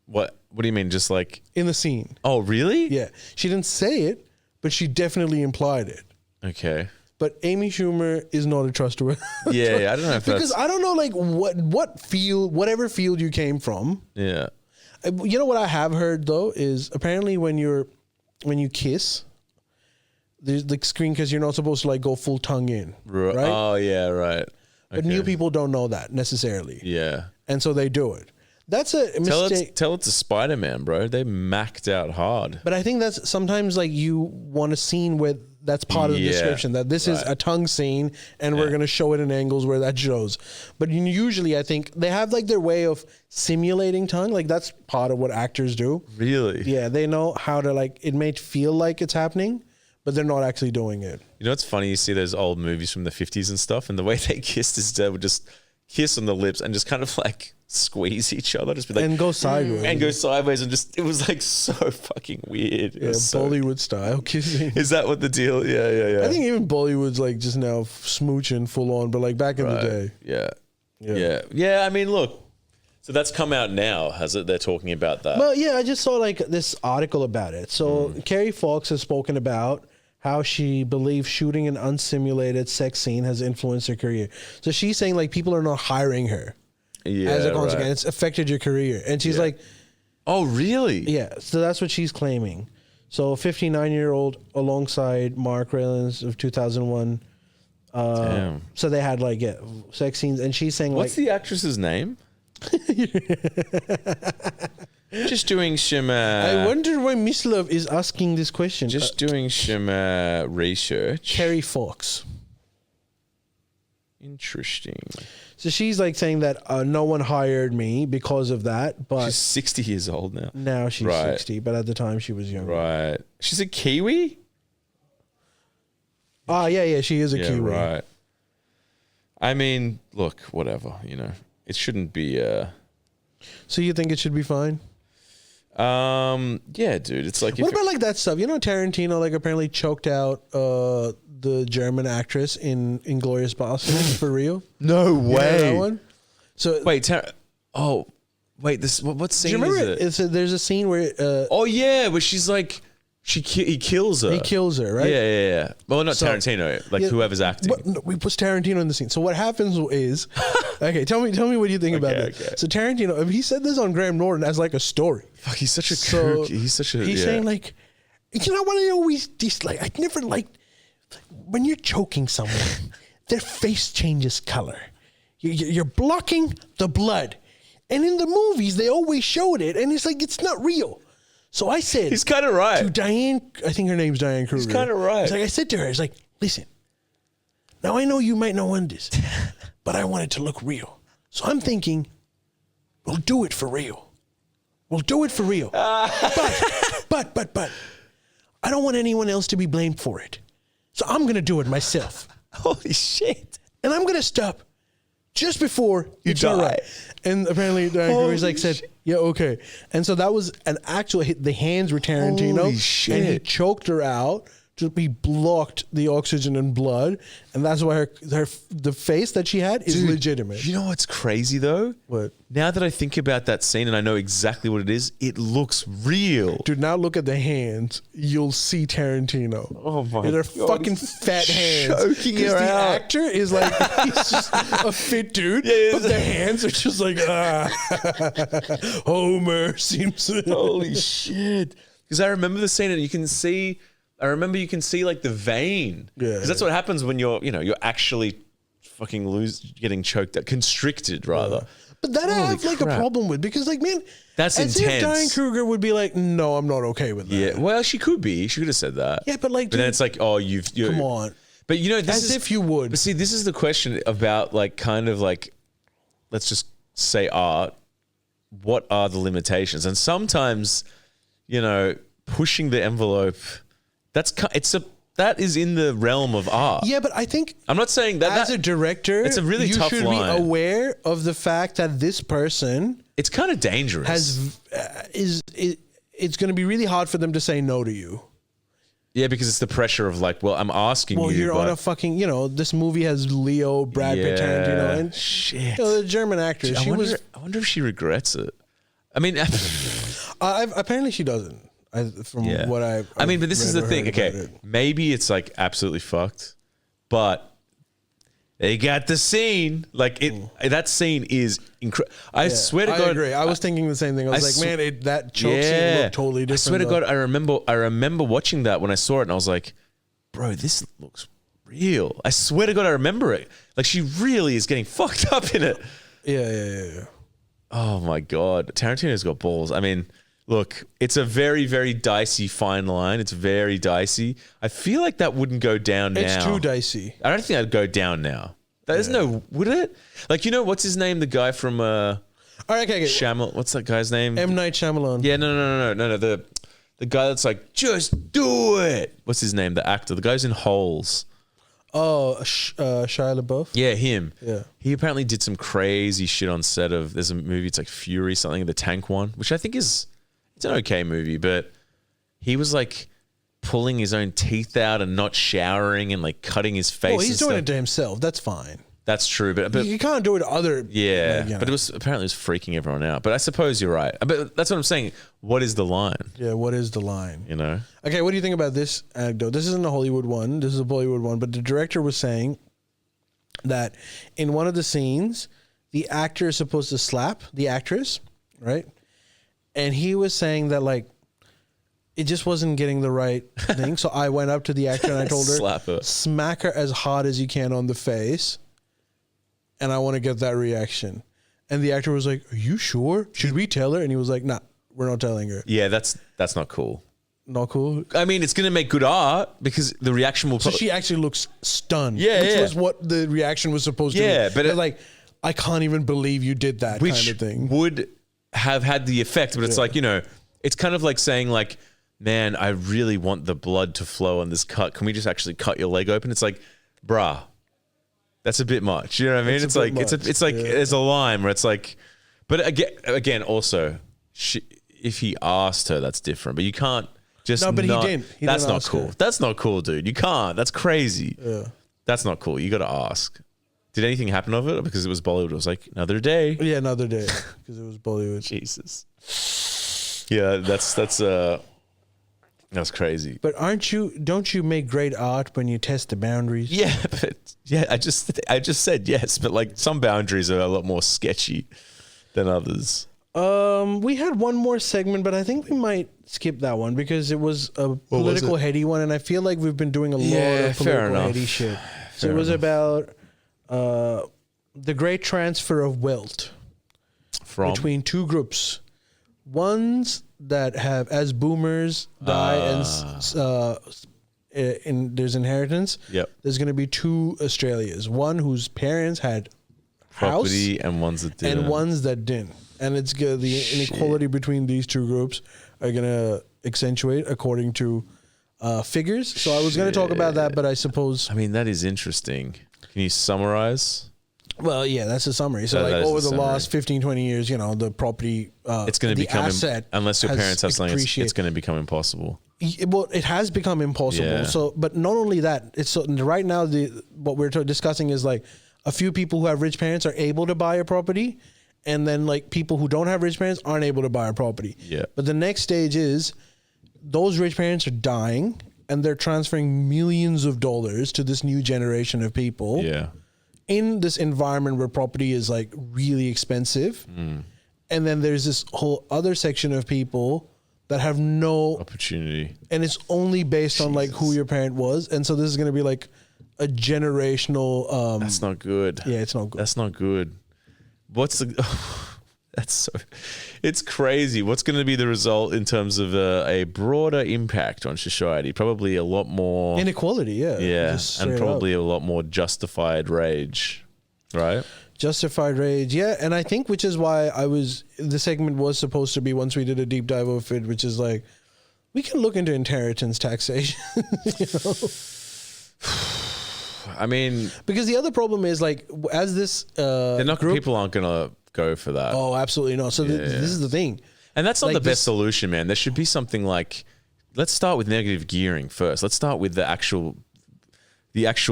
Speaker 2: What do you mean? Just like
Speaker 1: in the scene?
Speaker 2: Oh, really?
Speaker 1: Yeah. She didn't say it, but she definitely implied it.
Speaker 2: Okay.
Speaker 1: But Amy Schumer is not a trustworthy.
Speaker 2: Yeah, I don't know if
Speaker 1: because I don't know like what field, whatever field you came from.
Speaker 2: Yeah.
Speaker 1: You know what I have heard though is apparently when you kiss, the screen because you're not supposed to like go full tongue in, right?
Speaker 2: Oh yeah, right.
Speaker 1: But new people don't know that necessarily.
Speaker 2: Yeah.
Speaker 1: And so they do it. That's a mistake.
Speaker 2: Tell it's a Spider-Man, bro. They maxed out hard.
Speaker 1: But I think that's sometimes like you want a scene where that's part of the description, that this is a tongue scene and we're going to show it in angles where that shows. But usually I think they have like their way of simulating tongue. Like that's part of what actors do.
Speaker 2: Really?
Speaker 1: Yeah. They know how to like, it may feel like it's happening, but they're not actually doing it.
Speaker 2: You know, it's funny. You see those old movies from the 50s and stuff, and the way they kissed is they would just kiss on the lips and just kind of like squeeze each other, just be like,
Speaker 1: and go sideways.
Speaker 2: And go sideways, and just, it was like so fucking weird.
Speaker 1: Yeah, Bollywood style kissing.
Speaker 2: Is that what the deal? Yeah.
Speaker 1: I think even Bollywood's like just now smooching full on, but like back in the day.
Speaker 2: Yeah. I mean, look. So that's come out now, has it? They're talking about that.
Speaker 1: Well, yeah, I just saw like this article about it. So Carrie Fox has spoken about how she believes shooting an unsimulated sex scene has influenced her career. So she's saying like people are not hiring her as a consequence. Right. It's affected your career. And she's like,
Speaker 2: oh, really?
Speaker 1: Yeah. So that's what she's claiming. So 59-year-old alongside Mark Rylance of 2001.
Speaker 2: Damn.
Speaker 1: So they had like sex scenes, and she's saying
Speaker 2: what's the actress's name? Just doing some.
Speaker 1: I wonder why Miss Love is asking this question.
Speaker 2: Just doing some research.
Speaker 1: Carrie Fox.
Speaker 2: Interesting.
Speaker 1: So she's like saying that no one hired me because of that, but
Speaker 2: she's 60 years old now.
Speaker 1: Now she's 60, but at the time she was younger.
Speaker 2: Right. She's a Kiwi?
Speaker 1: Yeah, she is a Kiwi.
Speaker 2: Right. I mean, look, whatever, you know. It shouldn't be
Speaker 1: So you think it should be fine?
Speaker 2: Yeah, dude. It's like,
Speaker 1: what about like that stuff? You know, Tarantino like apparently choked out the German actress in Inglourious Basterds for real.
Speaker 2: No way.
Speaker 1: You know that one? So
Speaker 2: wait, this what scene
Speaker 1: do you remember
Speaker 2: is it?
Speaker 1: There's a scene where
Speaker 2: where she's like he kills her.
Speaker 1: He kills her, right?
Speaker 2: Yeah. Well, not Tarantino, like whoever's acting.
Speaker 1: But no, we put Tarantino in the scene. So what happens is, okay, tell me what you think about that. Okay. So Tarantino, he said this on Graham Norton as like a story.
Speaker 2: Fuck, he's such a kook. He's saying
Speaker 1: like, you know what I always dislike? I never liked when you're choking someone, their face changes color. You're blocking the blood, and in the movies they always showed it, and it's like it's not real. So I said,
Speaker 2: he's kind of right.
Speaker 1: To Diane, I think her name's Diane Kruger.
Speaker 2: He's kind of right.
Speaker 1: It's like I said to her, it's like, listen, now I know you might not want this, but I want it to look real. So I'm thinking, we'll do it for real. We'll do it for real. But I don't want anyone else to be blamed for it. So I'm going to do it myself.
Speaker 2: Holy shit.
Speaker 1: And I'm going to stop just before
Speaker 2: you die.
Speaker 1: Right. And apparently Diane Kruger like said, yeah, okay. And so that was an actual hit. The hands were Tarantino.
Speaker 2: Holy shit.
Speaker 1: And he choked her out. He blocked the oxygen and blood, and that's why the face that she had is legitimate.
Speaker 2: You know what's crazy though?
Speaker 1: What?
Speaker 2: Now that I think about that scene and I know exactly what it is, it looks real.
Speaker 1: Dude, now look at the hands. You'll see Tarantino.
Speaker 2: Oh my god.
Speaker 1: They're fucking fat hands.
Speaker 2: Choking her
Speaker 1: the
Speaker 2: out.
Speaker 1: actor is like, he's just a fit dude, but the hands are just like, Homer Simpson.
Speaker 2: Holy shit. Because I remember the scene and you can see like the vein. Yeah. Because that's what happens when you're actually fucking getting choked out, constricted rather.
Speaker 1: Yeah. But that I have like a problem with because like, man,
Speaker 2: that's intense.
Speaker 1: If Diane Kruger would be like, no, I'm not okay with that.
Speaker 2: Yeah. Well, she could be. She could have said that.
Speaker 1: Yeah, but like,
Speaker 2: but then it's like, oh, you're
Speaker 1: come on.
Speaker 2: But you know,
Speaker 1: if you would.
Speaker 2: But see, this is the question about like kind of like, let's just say art. What are the limitations? And sometimes, pushing the envelope. That is in the realm of art.
Speaker 1: Yeah, but I think
Speaker 2: I'm not saying that
Speaker 1: as a director,
Speaker 2: it's a really tough line.
Speaker 1: You should be aware of the fact that this person
Speaker 2: it's kind of dangerous.
Speaker 1: It's going to be really hard for them to say no to you.
Speaker 2: Yeah, because it's the pressure of like, well, I'm asking you.
Speaker 1: Well, you're on a fucking, this movie has Leo, Brad Pitt, Tarantino, and
Speaker 2: shit.
Speaker 1: The German actress.
Speaker 2: I wonder if she regrets it. I mean,
Speaker 1: apparently she doesn't. What I
Speaker 2: mean, but this is the thing. Okay, maybe it's like absolutely fucked, but they got the scene. Like that scene is incredible. I swear to God,
Speaker 1: I agree. I was thinking the same thing. I was like, man, that choke scene looked totally different.
Speaker 2: I swear to God, I remember watching that when I saw it, and I was like, bro, this looks real. I swear to God, I remember it. Like, she really is getting fucked up in it.
Speaker 1: Yeah.
Speaker 2: Oh my God. Tarantino's got balls. I mean, look, it's a very, very dicey fine line. It's very dicey. I feel like that wouldn't go down now.
Speaker 1: It's too dicey.
Speaker 2: I don't think that'd go down now. There's no, would it? Like, you know, what's his name? The guy from
Speaker 1: All right, okay.
Speaker 2: What's that guy's name?
Speaker 1: M. Night Shyamalan.
Speaker 2: Yeah, no. The guy that's like, just do it. What's his name? The actor. The guy's in Holes.
Speaker 1: Oh, Shia LaBeouf.
Speaker 2: Yeah, him.
Speaker 1: Yeah.
Speaker 2: He apparently did some crazy shit on set of, there's a movie, it's like Fury something, the tank one, which I think it's an okay movie, but he was like pulling his own teeth out and not showering and like cutting his face.
Speaker 1: Well, he's doing
Speaker 2: stuff.
Speaker 1: it to himself. That's fine.
Speaker 2: That's true, but
Speaker 1: You can't do it to other.
Speaker 2: yeah,
Speaker 1: like, you know.
Speaker 2: but it was apparently freaking everyone out. But I suppose you're right. But that's what I'm saying. What is the line?
Speaker 1: Yeah, what is the line?
Speaker 2: You know?
Speaker 1: Okay, what do you think about this anecdote? This isn't a Hollywood one. This is a Bollywood one. But the director was saying that in one of the scenes, the actor is supposed to slap the actress, right? And he was saying that, like, it just wasn't getting the right thing. So I went up to the actor and I told her,
Speaker 2: Slap her.
Speaker 1: smack her as hard as you can on the face. And I want to get that reaction. And the actor was like, are you sure? Should we tell her? And he was like, nah, we're not telling her.
Speaker 2: Yeah, that's not cool.
Speaker 1: Not cool.
Speaker 2: I mean, it's going to make good art because the reaction will...
Speaker 1: So she actually looks stunned.
Speaker 2: Yeah,
Speaker 1: which
Speaker 2: yeah.
Speaker 1: was what the reaction was supposed to be.
Speaker 2: Yeah, but
Speaker 1: like, I can't even believe you did that
Speaker 2: which
Speaker 1: kind of thing.
Speaker 2: would have had the effect, but it's like, you know, it's kind of like saying like, man, I really want the blood to flow on this cut. Can we just actually cut your leg open? It's like, bruh, that's a bit much. You know what I mean? It's like, it's like, there's a line where it's like, but again, also, if he asked her, that's different, but you can't just,
Speaker 1: No, but he didn't. He
Speaker 2: that's
Speaker 1: didn't
Speaker 2: not
Speaker 1: ask
Speaker 2: cool.
Speaker 1: her.
Speaker 2: That's not cool, dude. You can't. That's crazy.
Speaker 1: Yeah.
Speaker 2: That's not cool. You got to ask. Did anything happen of it? Or because it was Bollywood, it was like another day.
Speaker 1: Yeah, another day. Because it was Bollywood.
Speaker 2: Jesus. Yeah, that's crazy.
Speaker 1: But don't you make great art when you test the boundaries?
Speaker 2: Yeah, but yeah, I just said yes, but like some boundaries are a lot more sketchy than others.
Speaker 1: We had one more segment, but I think we might skip that one because it was a political heady one, and I feel like we've been doing a lot of political heady shit. So it was about the great transfer of wealth between two groups. Ones that have, as boomers die and there's inheritance.
Speaker 2: Yep.
Speaker 1: There's going to be two Australias. One whose parents had
Speaker 2: property
Speaker 1: house
Speaker 2: and ones that didn't.
Speaker 1: and ones that didn't. And it's the inequality between these two groups are going to accentuate according to figures. So I was going to talk about that, but I suppose...
Speaker 2: I mean, that is interesting. Can you summarize?
Speaker 1: Well, yeah, that's a summary. So, like, over the last 15, 20 years, you know, the property,
Speaker 2: it's going to become, unless your parents have something, it's going to become impossible.
Speaker 1: Well, it has become impossible.
Speaker 2: Yeah.
Speaker 1: So, but not only that, it's so right now, what we're discussing is like a few people who have rich parents are able to buy a property. And then like people who don't have rich parents aren't able to buy a property.
Speaker 2: Yeah.
Speaker 1: But the next stage is those rich parents are dying and they're transferring millions of dollars to this new generation of people.
Speaker 2: Yeah.
Speaker 1: In this environment where property is like really expensive. And then there's this whole other section of people that have no
Speaker 2: opportunity. And
Speaker 1: it's only based on like who your parent was. And so this is going to be like a generational.
Speaker 2: That's not good.
Speaker 1: Yeah, it's not good.
Speaker 2: That's not good. It's crazy. What's going to be the result in terms of a broader impact on society? Probably a lot more
Speaker 1: inequality. Yeah.
Speaker 2: Yeah. And probably a lot more justified rage, right?
Speaker 1: Justified rage. Yeah. And I think, which is why the segment was supposed to be, once we did a deep dive of it, which is like, we can look into inheritance taxation, you know?
Speaker 2: I mean,
Speaker 1: because the other problem is like, as this
Speaker 2: people aren't gonna go for that.
Speaker 1: Oh, absolutely not. So this is the thing,
Speaker 2: and that's not like the best solution, man. There should be something like, let's start with negative gearing first. Let's start with the actual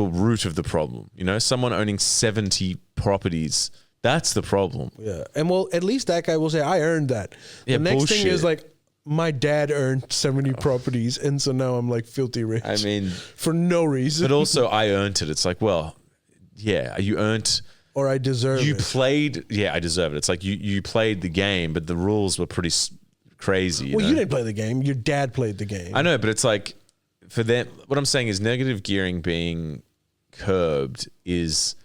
Speaker 2: root of the problem. You know, someone owning 70 properties. That's the problem.
Speaker 1: Yeah, and well, at least that guy will say, "I earned that."
Speaker 2: Yeah,
Speaker 1: the next thing is like, my dad earned 70 properties, and so now I'm like filthy rich.
Speaker 2: I mean,
Speaker 1: for no reason.
Speaker 2: But also, I earned it. It's like, well, yeah, you earned,
Speaker 1: or I deserve it.
Speaker 2: You played, yeah, I deserve it. It's like you played the game, but the rules were pretty crazy.
Speaker 1: You didn't play the game. Your dad played the game.
Speaker 2: I know, but it's like, for them, what I'm saying is negative gearing being curbed is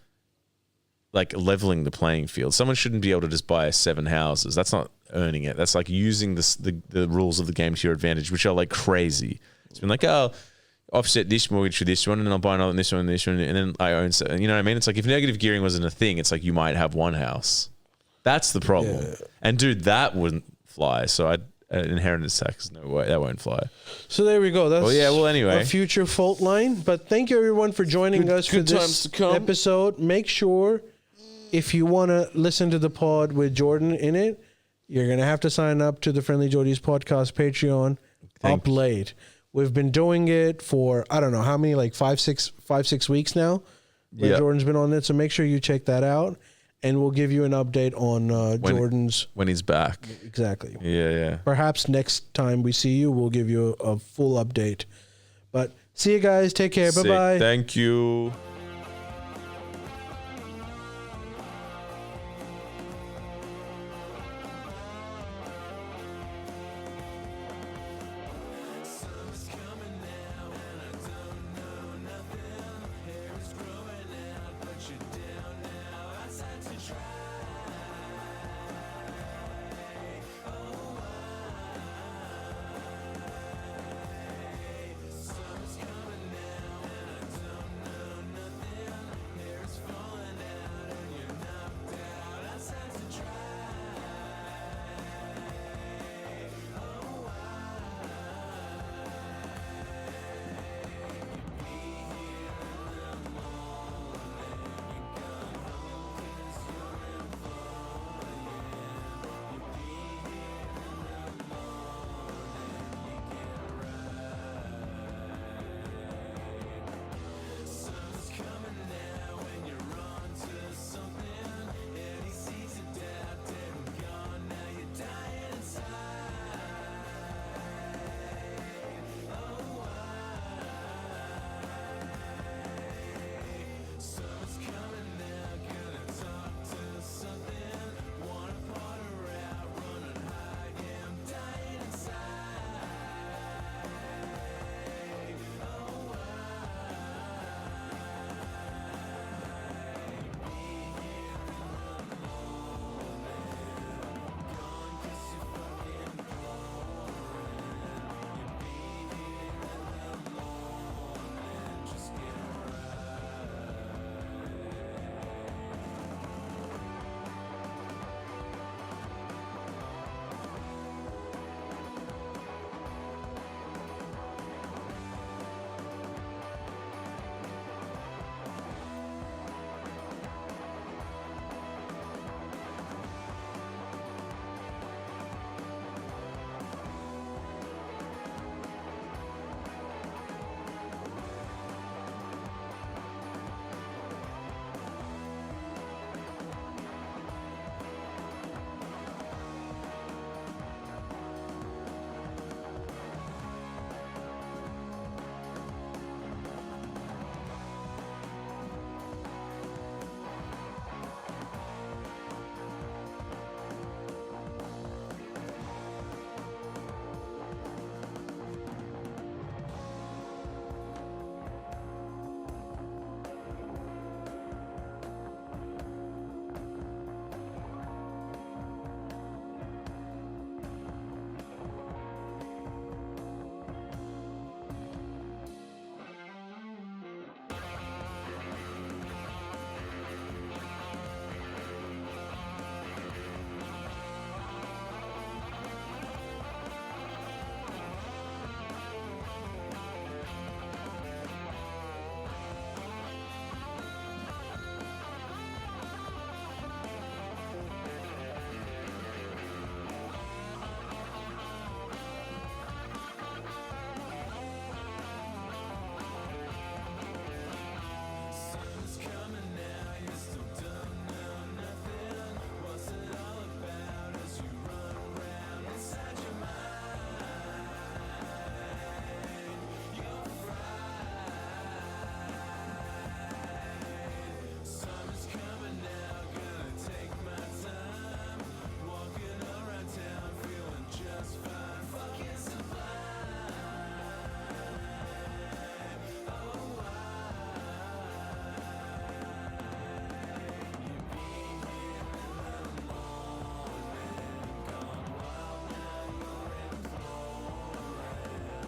Speaker 2: like leveling the playing field. Someone shouldn't be able to just buy 7 houses. That's not earning it. That's like using the rules of the game to your advantage, which are like crazy. It's been like, oh, offset this mortgage for this one, and then I'll buy another this one and this one, and then I own. You know what I mean? It's like if negative gearing wasn't a thing, it's like you might have 1 house. That's the problem. Yeah. And dude, that wouldn't fly. So inheritance tax, no way, that won't fly.
Speaker 1: So there we go. That's
Speaker 2: anyway,
Speaker 1: a future fault line. But thank you everyone for joining us for this episode. Make sure if you want to listen to the pod with Jordan in it, you're gonna have to sign up to the Friendly Jodies podcast Patreon up late. We've been doing it for I don't know how many, like 5-6 weeks now. Where Jordan's been on it, so make sure you check that out. And we'll give you an update on Jordan's...
Speaker 2: When he's back.
Speaker 1: Exactly.
Speaker 2: Yeah.
Speaker 1: Perhaps next time we see you, we'll give you a full update. But see you guys. Take care. Bye-bye.
Speaker 2: Thank you.